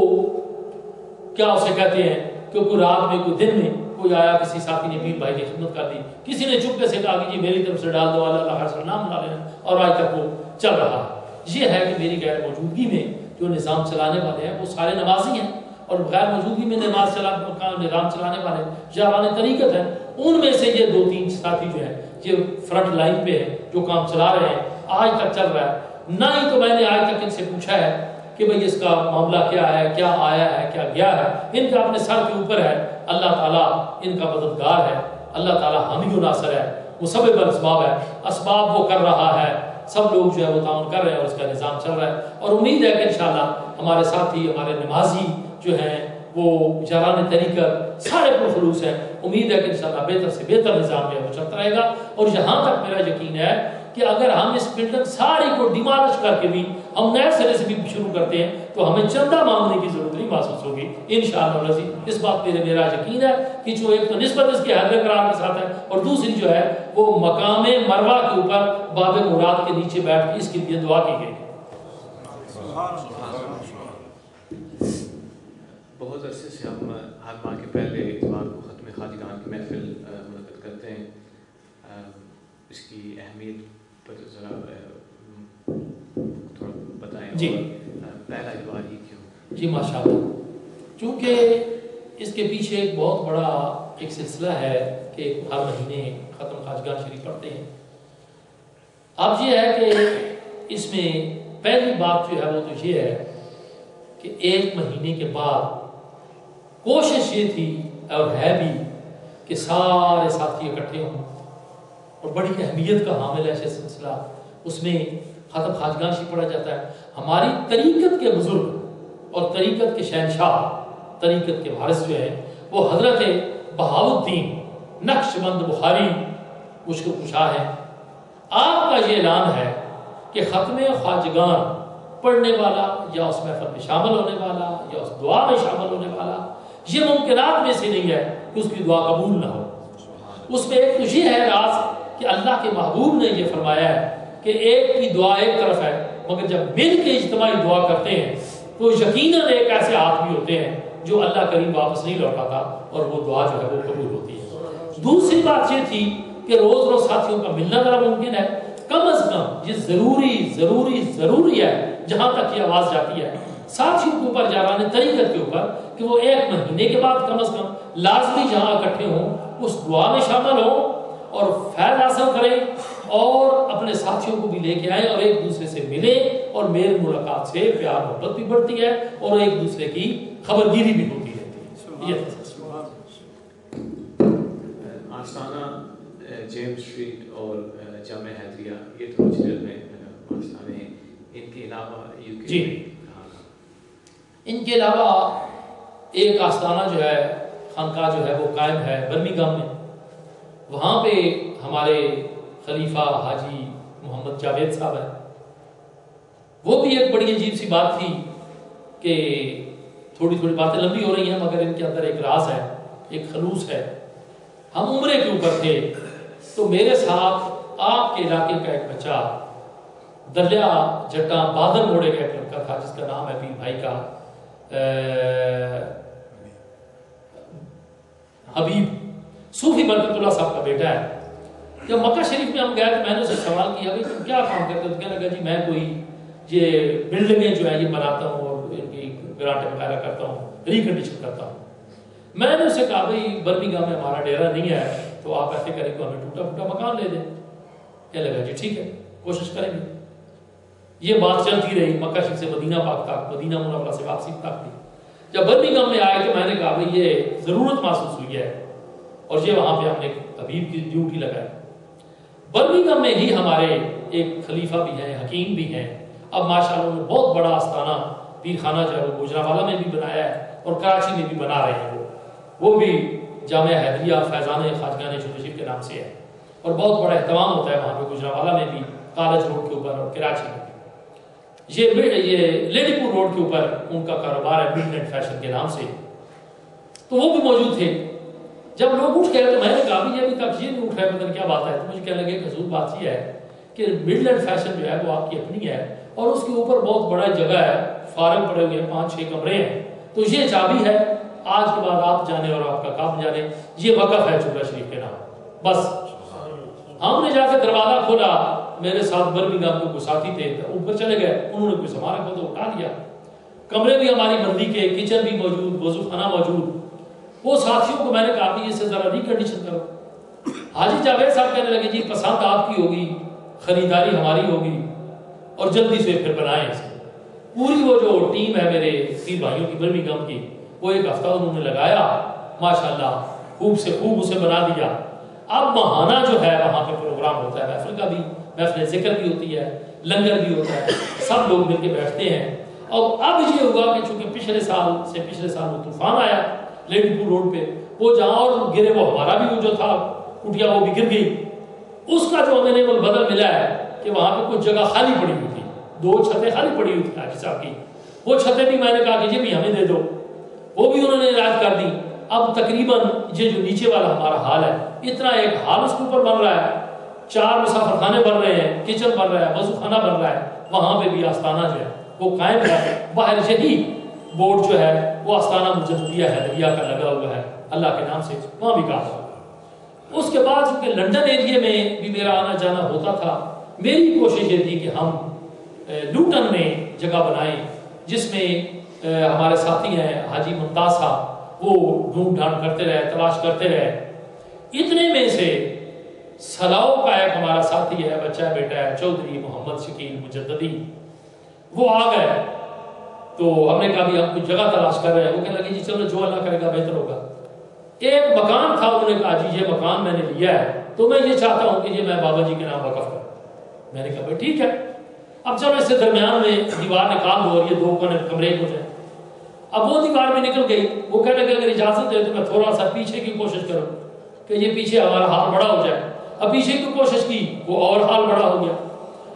کیا اسے کہتے ہیں کہ کوئی رات میں کوئی دن میں کوئی آیا، کسی ساتھی نے پیر بھائی کی خدمت کر دی، کسی نے چپکے سے کہا کہ جی میری طرف سے ڈال دو، اللہ کا نام بنا لینا، اور آج تک وہ چل رہا ہے. یہ ہے کہ میری غیر موجودگی میں جو نظام چلانے والے ہیں وہ سارے نمازی ہیں، اور غیر موجودگی میں نظام چلانے والے جاران طریقت ہیں. ان میں سے یہ 2-3 ساتھی جو ہیں یہ فرنٹ لائن پہ ہیں، جو کام چلا رہے ہیں، آج تک چل رہا ہے. نہ ہی تو میں نے آج تک ان سے پوچھا ہے کہ بھئی اس کا معاملہ کیا ہے، کیا آیا ہے، کیا گیا ہے. ان کا اپنے سر کے اوپر ہے، اللہ تعالیٰ ان کا مددگار ہے، اللہ تعالیٰ حامی و ناصر ہے، مسبب الاسباب ہے، اسباب وہ کر رہا ہے، سب لوگ جو ہے وہ تعاون کر رہے ہیں اور اس کا نظام چل رہا ہے. اور امید ہے کہ انشاءاللہ ہمارے ساتھی، ہمارے نمازی جو ہیں وہ جاران طریقت سارے پرخلوص ہیں. امید ہے کہ انشاءاللہ بہتر سے بہتر نظام جو ہے وہ چلتا رہے گا. اور یہاں تک میرا یقین ہے کہ اگر ہم اس بلڈنگ ساری کو ڈیمالش کر کے بھی ہم نئے سرے سے بھی شروع کرتے ہیں تو ہمیں چندہ مانگنے کی ضرورت نہیں محسوس ہوگی انشاءاللہ العزیز. اس بات پہ میرا یقین ہے کہ جو ایک تو نسبت اس کے حد قرار کے ساتھ ہے، اور دوسری جو ہے وہ مقام مروہ کے اوپر باب مراد کے نیچے بیٹھ کے اس کے لیے دعا کی گئی. بہت عرصے سے ہم ہر ماہ کے پہلے اتوار کو ختم خواجگان کی محفل منعقد کرتے ہیں. اس کی اہمیت پر ذرا تھوڑا بتائیں. جی پہلا اتوار ہی کیوں؟ جی ماشاءاللہ، چونکہ اس کے پیچھے ایک بہت بڑا ایک سلسلہ ہے کہ ہر مہینے ختم خواجگان شریف پڑھتے ہیں. اب یہ ہے کہ اس میں پہلی بات جو ہے وہ تو یہ ہے کہ ایک مہینے کے بعد کوشش یہ تھی اور ہے بھی کہ سارے ساتھی اکٹھے ہوں، اور بڑی اہمیت کا حامل ہے یہ سلسلہ. اس میں ختم خواجگان شریف پڑھا جاتا ہے. ہماری طریقت کے بزرگ اور طریقت کے شہنشاہ، طریقت کے وارث جو ہیں وہ حضرت بہاؤالدین نقش بند بخاری مشکل کشا ہے. آپ کا یہ اعلان ہے کہ ختم خواجگان پڑھنے والا یا اس محفل میں شامل ہونے والا یا اس دعا میں شامل ہونے والا یہ ممکنات میں سے نہیں ہے کہ اس کی دعا قبول نہ ہو. اس میں ایک تو یہ ہے راز کہ اللہ کے محبوب نے یہ فرمایا ہے کہ ایک کی دعا ایک طرف ہے، مگر جب مل کے اجتماعی دعا کرتے ہیں تو یقیناً ایک ایسے ہاتھ بھی ہوتے ہیں جو اللہ کریم واپس نہیں لوٹاتا اور وہ دعا جو ہے وہ قبول ہوتی ہے. دوسری بات یہ تھی کہ روز روز ساتھیوں کا ملنا ذرا ممکن ہے، کم از کم یہ ضروری ہے جہاں تک یہ آواز جاتی ہے ساتھیوں کے اوپر جاران طریقت کے اوپر کہ وہ ایک مہینے کے بعد کم از کم لازمی جہاں اکٹھے ہوں اس دعا میں شامل ہوں اور فیض حاصل کریں اور اپنے ساتھیوں کو بھی لے کے آئیں اور ایک دوسرے سے ملیں اور میل ملاقات سے پیار محبت بھی بڑھتی ہے اور ایک دوسرے کی خبرگیری بھی ہوتی رہتی ہے. آستانہ جیمز اسٹریٹ اور جامع حیدریہ یہ تو روچڈیل میں آستانے ہیں. ان کے علاوہ جی ان کے علاوہ ایک آستانہ جو ہے خانقاہ جو ہے وہ قائم ہے برمنگھم میں. وہاں پہ ہمارے خلیفہ حاجی محمد جاوید صاحب ہیں. وہ بھی ایک بڑی عجیب سی بات تھی کہ تھوڑی تھوڑی باتیں لمبی ہو رہی ہیں مگر ان کے اندر ایک راز ہے, ایک خلوص ہے. ہم عمرے کے اوپر تھے تو میرے ساتھ آپ کے علاقے کا ایک بچہ دریا جٹا بادر موڑے کا ایک لڑکا تھا جس کا نام ہے پیر بھائی کا حبیب, صوفی برکت اللہ صاحب کا بیٹا ہے. جب مکہ شریف میں ہم گئے تو میں نے اسے سوال کیا کہ تم کیا کام کرتے ہو؟ تو کہنے لگا جی میں کوئی یہ بلڈنگیں جو ہیں یہ بناتا ہوں اور ان کی گرانٹیں وغیرہ کرتا ہوں, ریکنڈیشن کرتا ہوں. میں نے اسے کہا بھائی برمنگھم میں ہمارا ڈیرا نہیں ہے تو آپ ایسے کریں کہ ہمیں ٹوٹا پھوٹا مکان لے دیں. کہنے لگا جی ٹھیک ہے کوشش کریں گے. یہ بات چلتی رہی مکہ شریف سے مدینہ پاک تک, مدینہ منورہ سے واپسی تک تھی. جب برمنگھم میں آئے تو میں نے کہا بھائی یہ ضرورت محسوس ہوئی ہے اور یہ وہاں پہ ہم نے حبیب کی ڈیوٹی لگائی. برمنگھم میں ہی ہمارے ایک خلیفہ بھی ہیں, حکیم بھی ہیں. اب ماشاءاللہ انہوں نے بہت بڑا آستانہ پیر خانہ جو ہے وہ گوجرانوالہ میں بھی بنایا ہے اور کراچی میں بھی بنا رہے ہیں. وہ بھی جامع حیدریہ فیضان خواجگان شریف کے نام سے ہے اور بہت بڑا اہتمام ہوتا ہے وہاں پہ گوجرانوالہ میں بھی, کالج روڈ کے اوپر اور کراچی میں بھی. یہ لیڈی پور روڈ کے اوپر ان کا کاروبار ہے مڈ اینڈ فیشن کے نام سے. تو وہ بھی موجود تھے. جب لوگ اٹھ گئے تو میں نے کہا بھی ابھی تک یہ نہیں اٹھ رہا ہے, پتہ کیا بات ہے. تو مجھے کہنے لگے کہ حضور بات یہ ہے کہ مڈ اینڈ فیشن جو ہے وہ آپ کی اپنی ہے اور اس کے اوپر بہت بڑا جگہ ہے, فارغ پڑے ہوئے 5-6 کمرے ہیں. تو یہ چابی ہے, آج کے بعد آپ جانے اور آپ کا کام جانے. یہ وقف ہے چولہا شریف کے نام. بس ہم نے جا کے دروازہ کھولا, میرے ساتھ برمنگھم کے کوئی ساتھی تھے, اوپر چلے گئے, انہوں نے کوئی سامان رکھا تو اٹھا لیا. کمرے بھی ہماری بندی کے, کچن بھی موجود, وضو خانہ موجود. وہ ساتھیوں کو میں نے کہا کہ اسے ذرا ریکنڈیشن کرو. حاجی جاوید صاحب کہنے لگے جی پسند آپ کی ہوگی, خریداری ہماری ہوگی اور جلدی سے پھر بنائیں اسے. پوری وہ جو ٹیم ہے میرے پیر بھائیوں کی برمنگھم کی, وہ ایک ہفتہ انہوں نے لگایا, ماشاءاللہ خوب سے خوب اسے بنا دیا. اب ماہانہ جو ہے وہاں پہ پروگرام ہوتا ہے, محفل کا بھی, محفل ذکر بھی ہوتی ہے, لنگر بھی ہوتا ہے, سب لوگ مل کے بیٹھتے ہیں. اور اب یہ ہوا کہ چونکہ پچھلے سال وہ طوفان آیا لیڈی پور روڈ پہ, وہ جہاں اور گرے وہ ہمارا بھی وہ جو تھا کٹیا وہ بھی گر گئی. اس کا جو ہمیں وہ بدل ملا ہے کہ وہاں پہ کچھ جگہ خالی پڑی ہوئی تھی, 2 چھتیں خالی پڑی ہوئی تھی حاجی صاحب کی. وہ چھتیں بھی میں نے کہا کہ یہ بھی ہمیں دے دو, وہ بھی انہوں نے عنایت کر دی. اب تقریباً یہ جو نیچے والا ہمارا حال ہے, اتنا ایک حال اس کے اوپر بن رہا ہے, 4 مسافر خانے بن رہے ہیں, کچن بن رہا ہے, وضو خانہ بن رہا ہے. وہاں پہ بھی آستانہ جو ہے وہ قائم ہے. باہر یہی بورڈ جو ہے وہ آستانہ مجددیہ حیدریہ کا لگا ہوا ہے اللہ کے نام سے, وہاں بھی کام ہوا. اس کے بعد چونکہ لنڈن ایریے میں بھی میرا آنا جانا ہوتا تھا, میری کوشش یہ تھی کہ ہم لوٹن میں جگہ بنائیں جس میں ہمارے ساتھی ہیں حاجی ممتاز صاحب, وہ ڈھونڈ ڈھانڈ کرتے رہے, تلاش کرتے رہے. اتنے میں سے سلاؤ کا ایک ہمارا ساتھی ہے, بچہ بیٹا ہے, چودھری محمد شکیل مجددی, وہ آ گئے. تو ہم نے کہا بھی ہم کچھ جگہ تلاش کر رہے ہیں. وہ کہنے لگے جی چلو جو اللہ کرے گا بہتر ہوگا. ایک مکان تھا, انہوں نے کہا جی یہ مکان میں نے لیا ہے تو میں یہ چاہتا ہوں کہ یہ میں بابا جی کے نام وقف کروں. میں نے کہا بھائی ٹھیک ہے. اب چلو اس سے درمیان میں دیوار نکال دو اور یہ 2 کمرے ہو جائیں. اب وہ دیوار میں نکل گئی. وہ کہنے لگے اگر اجازت دے تو میں تھوڑا سا پیچھے کی کوشش کروں کہ یہ پیچھے ہمارا حال بڑا ہو جائے. اب پیچھے کی کوشش کی, وہ اور حال بڑا ہو گیا.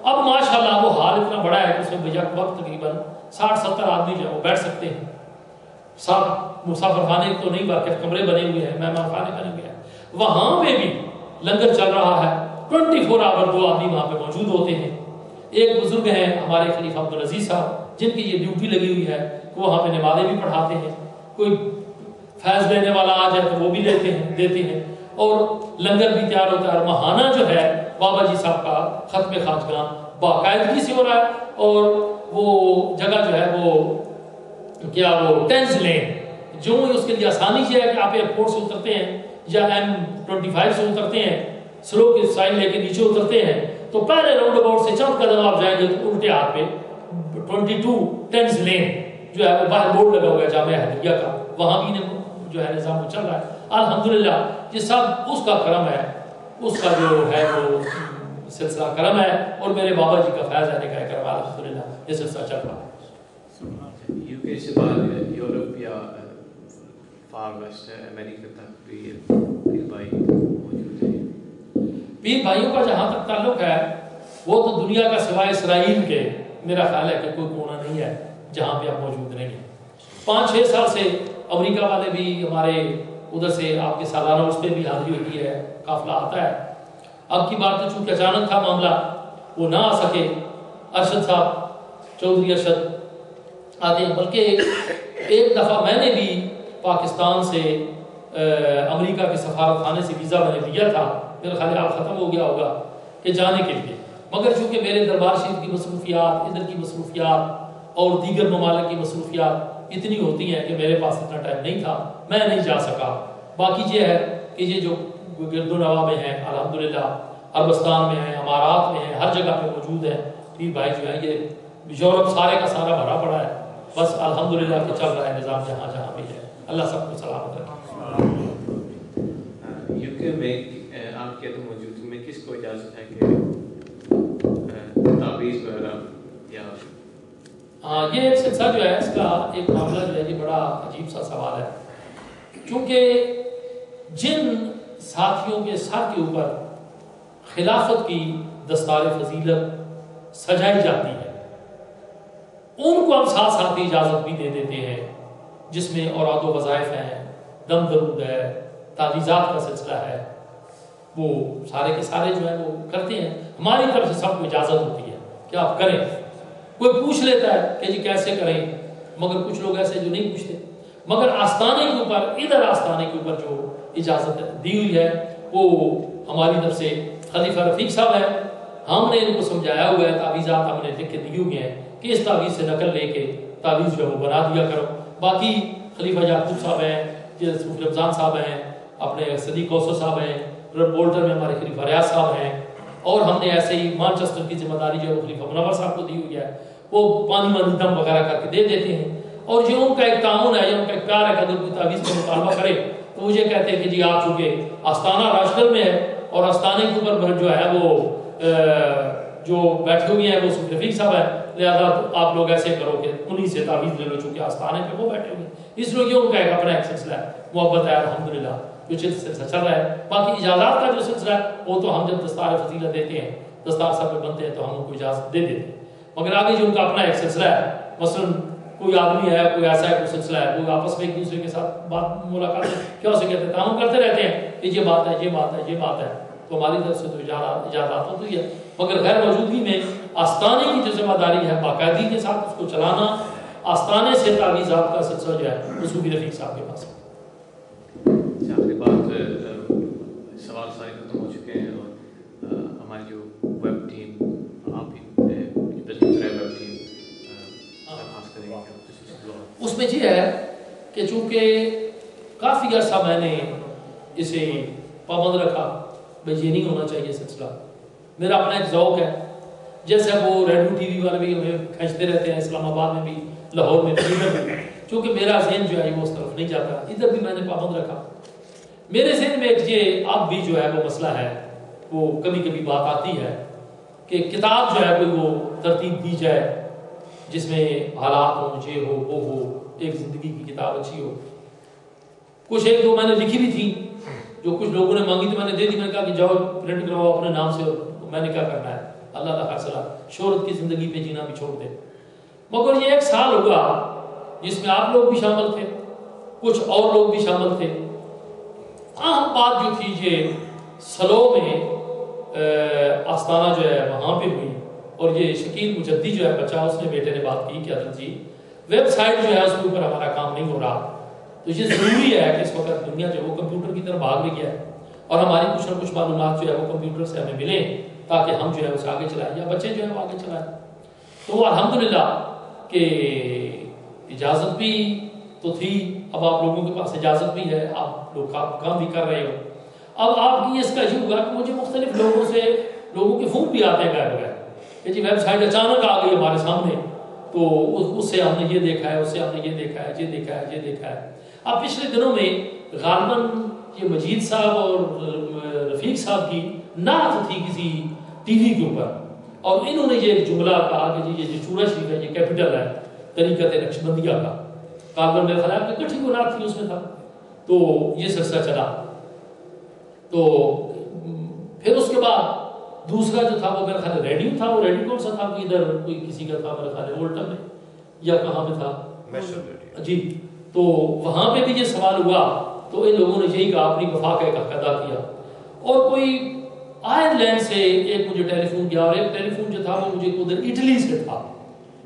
اب ماشاءاللہ وہ حال اتنا بڑا ہے کہ اس میں یک وقت تقریباً 60-70 آدمی جو ہے وہ بیٹھ سکتے ہیں. سب مسافر خانے تو نہیں, باقی کمرے بنے ہوئے ہیں, مہمان خانے بنے ہوئے ہیں. وہاں پہ بھی لنگر چل رہا ہے, 24 آور 2 آدمی وہاں پہ موجود ہوتے ہیں. ایک بزرگ ہیں ہمارے خلیفہ عبدالعزیز صاحب, جن کی یہ ڈیوٹی لگی ہوئی ہے, وہ وہاں پہ نمازیں بھی پڑھاتے ہیں. کوئی فیض لینے والا آ جائے تو وہ بھی دیتے ہیں اور لنگر بھی تیار ہوتا ہے. اور ماہانہ جو ہے بابا جی صاحب کا ختم خواجگان باقاعدگی سے ہو رہا ہے. اور وہ جگہ جو ہے وہ ٹینز لین, جو اس کے لیے آسانی یہ ہے کہ آپ ایئرپورٹ سے اترتے ہیں یا M25 سے اترتے ہیں سلو کی سائن لے کے نیچے اترتے ہیں تو پہلے راؤنڈ اباؤٹ سے چند قدم آپ جائیں گے تو الٹے ہاتھ پہ 22 ٹینز لین جو ہے وہ باہر بورڈ لگا ہوا ہے جامعہ احمدیہ کا، وہاں بھی جو ہے نظام چل رہا ہے الحمدللہ. یہ سب اس کا کرم ہے، اس کا جو ہے وہ سلسلہ کرم ہے، اور میرے بابا جی کا فیض آنے کا کرم ہے الحمدللہ. یہ سلسلہ چل رہا ہے. UK سے بعد یورپ یا فار ویسٹ امریکہ تک بھی پیر بھائی موجود ہیں. پیر بھائیوں کا جہاں تک تعلق ہے وہ تو دنیا کا سوائے اسرائیل کے میرا خیال ہے کہ کوئی کونا نہیں ہے جہاں پہ آپ موجود نہیں ہیں. 5-6 سال سے امریکہ والے بھی ہمارے ادھر سے آپ کے سالانہ اس پہ بھی حاضری ہوتی ہے، قافلہ آتا ہے. اب کی بات تو چونکہ اچانک تھا معاملہ، وہ نہ آ سکے. ارشد صاحب چودھری ارشد آتے ہیں، بلکہ ایک دفعہ میں نے بھی پاکستان سے امریکہ کے سفارت خانے سے ویزا میں نے لیا تھا، میرا خیال ختم ہو گیا ہوگا کہ جانے کے لیے، مگر چونکہ میرے دربار شریف کی مصروفیات، ادھر کی مصروفیات اور دیگر ممالک کی مصروفیات اتنی ہوتی ہیں کہ میرے پاس اتنا ٹائم نہیں تھا، میں نہیں جا سکا. باقی یہ ہے کہ یہ جو گرد و نواح میں ہیں الحمدللہ، عربستان میں ہیں، امارات میں ہیں، ہر جگہ پہ موجود ہیں پیر بھائی جو ہیں. یہ یورپ سارے کا سارا بھرا پڑا ہے، بس الحمدللہ کہ چل رہا ہے نظام جہاں جہاں بھی ہے. اللہ سب کو سلامت رکھے. UK میں آپ کے تو موجودگی میں کس کو اجازت ہے کہ تعویذ وغیرہ یا یہ ایک سلسلہ جو ہے اس کا ایک معاملہ جو ہے یہ بڑا عجیب سا سوال ہے. کیونکہ جن ساتھیوں کے سر کے اوپر خلافت کی دستار فضیلت سجائی جاتی ہے ان کو ہم ساتھ ساتھ اجازت بھی دے دیتے ہیں، جس میں اوراد و وظائف ہیں، دم درود ہے، تعویذات کا سلسلہ ہے، وہ سارے کے سارے جو ہیں وہ کرتے ہیں. ہماری طرف سے سب کو اجازت ہوتی ہے کہ آپ کریں. کوئی پوچھ لیتا ہے کہ جی کیسے کریں، مگر کچھ لوگ ایسے جو نہیں پوچھتے. مگر آستانے کے اوپر، ادھر آستانے کے اوپر جو اجازت دی ہوئی ہے وہ ہماری طرف سے خلیفہ رفیق صاحب ہے. ہم نے ان کو سمجھایا ہوا ہے، تعویذات ہم نے لکھ کے دی ہوئی ہیں کہ اس تعویذ سے نقل لے کے تعویذ جو ہے وہ بنا دیا کرو. باقی خلیفہ یعقوب صاحب ہیں، صوفی رمضان صاحب ہیں، اپنے صدیق کوثر صاحب ہیں، بولٹر میں ہمارے خلیفہ ریاض صاحب ہیں، اور ہم نے ایسے ہی مانچسٹر کی ذمہ داری جو ہے وہ خلیفہ منور صاحب کو دی ہوئی ہے، وہ پانی وانی دم وغیرہ کر کے دے دیتے ہیں. اور جو ان کا ایک تعاون ہے، ان کا ایک پیار ہے کہ اگر کوئی تعویذ کا مطالبہ کرے تو مجھے کہتے ہیں کہ جی آپ چونکہ آستانہ راشٹر میں ہے اور آستانے کے اوپر جو ہے وہ جو بیٹھے ہوئے ہیں وہ صوفی رفیق صاحب ہے، لہذا آپ لوگ ایسے کرو کہ انہی سے تعویذ لے لو چونکہ آستانے پہ وہ بیٹھے ہوئے ہیں. اس لیے ان کا ایک اپنا ایک سلسلہ ہے، محبت ہے الحمدللہ جو سلسلہ چل رہا ہے. باقی اجازات کا جو سلسلہ ہے وہ تو ہم جب دستار فضیلت دیتے ہیں، دستار صاحب پہ بنتے ہیں تو ہم ان کو اجازت دے دیتے ہیں. مگر آگے جو ان کا اپنا ایک سلسلہ ہے، مثلا کوئی آدمی ہے، کوئی ایسا ہے، کوئی سلسلہ ہے، کوئی آپس میں ایک دوسرے کے ساتھ بات ملاقات کیا اسے کہتے ہیں تعاون کرتے رہتے ہیں کہ یہ بات ہے، یہ بات ہے، یہ بات ہے، تو ہماری طرف سے تو اجازات ہوتی ہے. مگر غیر موجودگی میں آستانے کی جو ذمہ داری ہے باقاعدگی کے ساتھ اس کو چلانا، آستانے سے تعویذات کا سلسلہ جو ہے صوفی رفیق صاحب کے پاس. آخری بات، سوال سارے ختم ہو چکے ہیں اور ہماری جو ویب ٹیم آپ ویب ٹیم اس میں یہ ہے کہ چونکہ کافی عرصہ میں نے اسے پابند رکھا، بھائی یہ نہیں ہونا چاہیے سلسلہ. میرا اپنا ایک ذوق ہے، جیسے وہ ریڈیو ٹی وی والے بھی ہمیں کھینچتے رہتے ہیں، اسلام آباد میں بھی، لاہور میں بھی، چونکہ میرا ذہن جو ہے وہ اس طرف نہیں جاتا، ادھر بھی میں نے پابند رکھا. میرے ذہن میں ایک یہ اب بھی جو ہے وہ مسئلہ ہے، وہ کبھی کبھی بات آتی ہے کہ کتاب جو ہے کوئی وہ ترتیب دی جائے جس میں حالات ہوں، یہ ہو، وہ ہو، ایک زندگی کی کتاب اچھی ہو. کچھ ایک دو میں نے لکھی بھی تھی، جو کچھ لوگوں نے مانگی تھی میں نے دے دی. میں نے کہا کہ جاؤ پرنٹ کرواؤ اپنے نام سے، میں نے کیا کرنا ہے، اللہ کا فیصلہ، شہرت کی زندگی پہ جینا بھی چھوڑ دے. مگر یہ 1 سال ہوگا جس میں آپ لوگ بھی شامل تھے، کچھ اور لوگ بھی شامل تھے. اہم بات جو تھی یہ سلو میں آستانہ جو ہے وہاں پہ ہوئی، اور یہ شکیل مجدی جو ہے بچہ، اس نے بیٹے نے بات کی کہ حضرت جی ویب سائٹ جو ہے اس کے اوپر ہمارا کام نہیں ہو رہا، تو یہ ضروری ہے کہ اس وقت دنیا جو ہے وہ کمپیوٹر کی طرف بھاگ رہی ہے اور ہماری کچھ نہ کچھ معلومات جو ہے وہ کمپیوٹر سے ہمیں ملیں تاکہ ہم جو ہے اسے آگے چلائیں یا بچے جو ہے وہ آگے چلائیں. تو الحمدللہ کہ اجازت بھی تو تھی، اب آپ لوگوں کے پاس اجازت بھی ہے، آپ لوگ کام بھی کر رہے ہو. اب آپ کی اس کا یہ ہوگا کہ مجھے مختلف لوگوں کے فون بھی آتے ہیں گئے بغیر کہ جی ویب سائٹ اچانک آ گئی ہمارے سامنے، تو اس سے ہم نے یہ دیکھا ہے، اس سے ہم نے یہ دیکھا ہے، یہ دیکھا ہے، یہ دیکھا ہے۔ اب پچھلے دنوں میں غالباً یہ مجید صاحب اور رفیق صاحب کی نعت تھی کسی ٹی وی کے اوپر، اور انہوں نے یہ جملہ کہا کہ جی یہ جو چورا شریف ہے یہ کیپٹل ہے طریقت نقشبندیہ کا۔ غالباً میرے خیال میں کٹھی کو نعت تھی اس میں تھا، تو یہ سلسلہ چلا۔ تو پھر اس کے بعد دوسرا جو تھا وہ میرا خیال ریڈیو تھا، وہ ریڈیو کون سا تھا، ادھر کوئی کسی کا تھا میرا خیال اولٹا میں یا کہاں پہ تھا جی، تو وہاں پہ بھی یہ سوال ہوا تو ان لوگوں نے یہی کہا، اپنی وفا کا ایک حق ادا کیا۔ اور کوئی آئرلینڈ لینڈ سے ایک مجھے ٹیلی فون کیا، اور ایک ٹیلی فون جو تھا وہ مجھے ادھر اٹلی سے تھا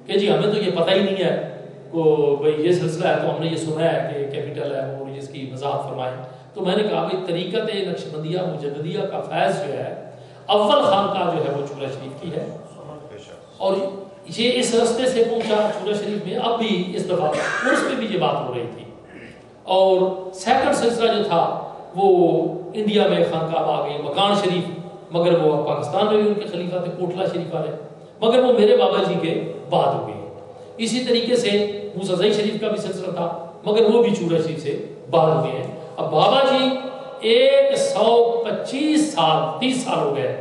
کہ جی ہمیں تو یہ پتہ ہی نہیں ہے بھائی یہ سلسلہ ہے، تو ہم نے یہ سنا ہے کہ کیپٹل ہے اور اس کی وضاحت فرمائیں۔ تو میں نے کہا بھائی طریقت نقشبندیہ مجددیہ کا فیض جو ہے اول خانقاہ جو ہے وہ چورا شریف کی ہے، اور یہ اس رستے سے پہنچا چورا شریف میں۔ اب بھی اس دفعہ اس پہ بھی یہ بات ہو رہی تھی، اور سیکنڈ سلسلہ جو تھا وہ انڈیا میں خانقاہ آ گئی مکان شریف، مگر وہ پاکستان میں بھی ان کے خلیفہ تھے کوٹلہ شریف والے، مگر وہ میرے بابا جی کے بعد ہو گئے۔ اسی طریقے سے موسیٰ شریف کا بھی سلسلہ تھا، مگر وہ بھی چورا شریف سے بعد ہو گئے ہیں۔ اب بابا جی 125 سال 30 سال ہو گئے،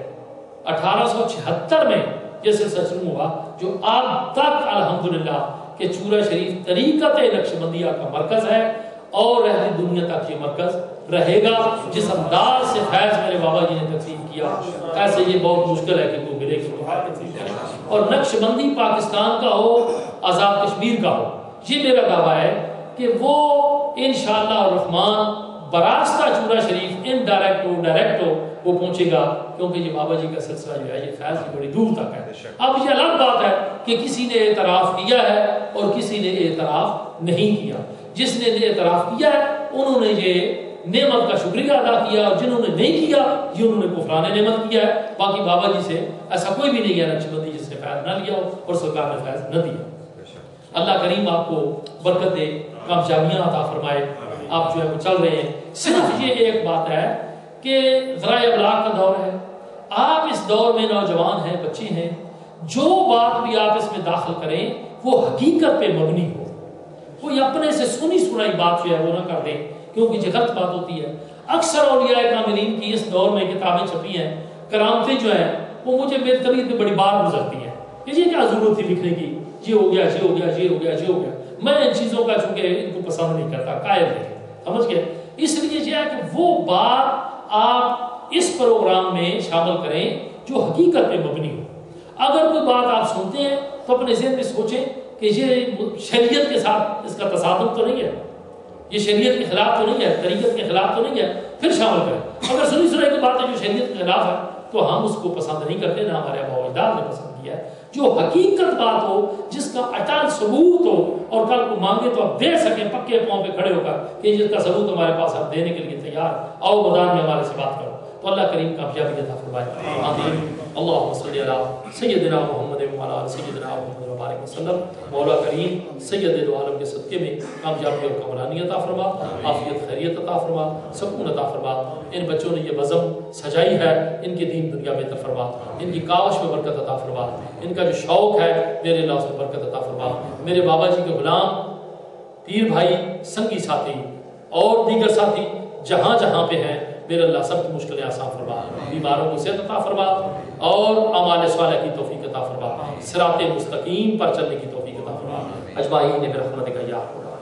1876 میں یہ سلسلہ شروع ہوا، جو آج تک الحمدللہ کہ چورا شریف طریقت نقشبندیہ کا مرکز ہے، اور رہتی دنیا تک یہ مرکز رہے گا۔ جس انداز سے فیض میرے بابا جی نے تقسیم کیا، ایسے یہ بہت مشکل ہے کہ کوئی ملے کہ اور نقشبندی پاکستان کا ہو آزاد کشمیر کا ہو، یہ میرا دعویٰ ہے کہ وہ انشاءاللہ الرحمن براستہ چورا شریف انڈائریکٹ ہو ڈائریکٹ ہو وہ پہنچے گا، کیونکہ یہ بابا جی کا سلسلہ جو ہے یہ فیض کی بڑی دور تک ہے۔ اب یہ الگ بات ہے کہ کسی نے اعتراف کیا ہے اور کسی نے اعتراف نہیں کیا۔ جس نے اعتراف کیا ہے انہوں نے یہ نعمت کا شکریہ ادا کیا، اور جنہوں نے نہیں کیا یہ انہوں نے کفران نعمت کیا ہے۔ باقی بابا جی سے ایسا کوئی بھی نہیں ہے نقشبندی جس نے فیض نہ لیا ہو اور سرکار نے فیض نہ دیا۔ اللہ کریم آپ کو برکت دے، کامیابیاں عطا فرمائے، آپ جو ہے وہ چل رہے ہیں۔ صرف یہ ایک بات ہے کہ ذرائع ابلاغ کا دور ہے، آپ اس دور میں نوجوان ہیں، بچے ہیں، جو بات بھی آپ اس میں داخل کریں وہ حقیقت پہ مبنی ہو، کوئی اپنے سے سنی سنائی بات جو ہے وہ نہ کر دیں، کیونکہ یہ غلط بات ہوتی ہے۔ اکثر اولیاء کاملین کی اس دور میں کتابیں چھپی ہیں، کرامتیں جو ہیں وہ مجھے میری طبیعت میں بڑی بار گزرتی ہیں کہ یہ کیا ضرورت تھی لکھنے کی، یہ ہو گیا، یہ ہو گیا، یہ ہو گیا، یہ ہو گیا۔ میں ان چیزوں کا چونکہ ان کو پسند نہیں کرتا، قائل نہیں، سمجھ گئے؟ اس لیے یہ ہے کہ وہ بات آپ اس پروگرام میں شامل کریں جو حقیقت پہ مبنی ہو۔ اگر کوئی بات آپ سنتے ہیں تو اپنے ذہن میں سوچیں کہ یہ شریعت کے ساتھ اس کا تصادم تو نہیں ہے، یہ شریعت کے خلاف تو نہیں ہے، طریقت کے خلاف تو نہیں ہے، پھر شامل کریں۔ اگر سنی سنائی کی بات ہے جو شریعت کے خلاف ہے تو ہم اس کو پسند نہیں کرتے، نہ ہمارے آباء و اجداد نے پسند کیا ہے۔ جو حقیقت بات ہو، جس کا اٹل ثبوت ہو، اور کل کو مانگے تو آپ دے سکیں پکے پاؤں پہ کھڑے ہو کر کہ جس کا ثبوت ہمارے پاس آپ دینے کے لیے تیار، آؤ میدان میں ہمارے سے بات کرو، تو اللہ کریم کامیابی عطا فرمائے۔ آمین۔ اللہم صلی علی سیدنا محمد وعلی آل سیدنا محمد وبارک وسلم۔ مولا کریم سید دو عالم کے صدقے میں کامیابی اور کامرانی عطا فرما، عافیت خیریت عطا فرما، سکون عطا فرما۔ ان بچوں نے یہ بزم سجائی ہے، ان کے دین دنیا بہتر فرما، ان کی کاوش میں برکت عطا فرما، ان کا جو شوق ہے میرے اللہ اس میں برکت عطا فرما۔ میرے بابا جی کے غلام پیر بھائی سنگی ساتھی اور دیگر ساتھی جہاں جہاں پہ ہیں میرے اللہ سب کی مشکلیں آسان فرما، بیماروں کو صحت عطا فرما اور اعمال صالحہ کی توفیق عطا فرما، صراط مستقیم پر چلنے کی توفیق عطا فرما۔ اجمعین برحمتک یا ارحم الراحمین۔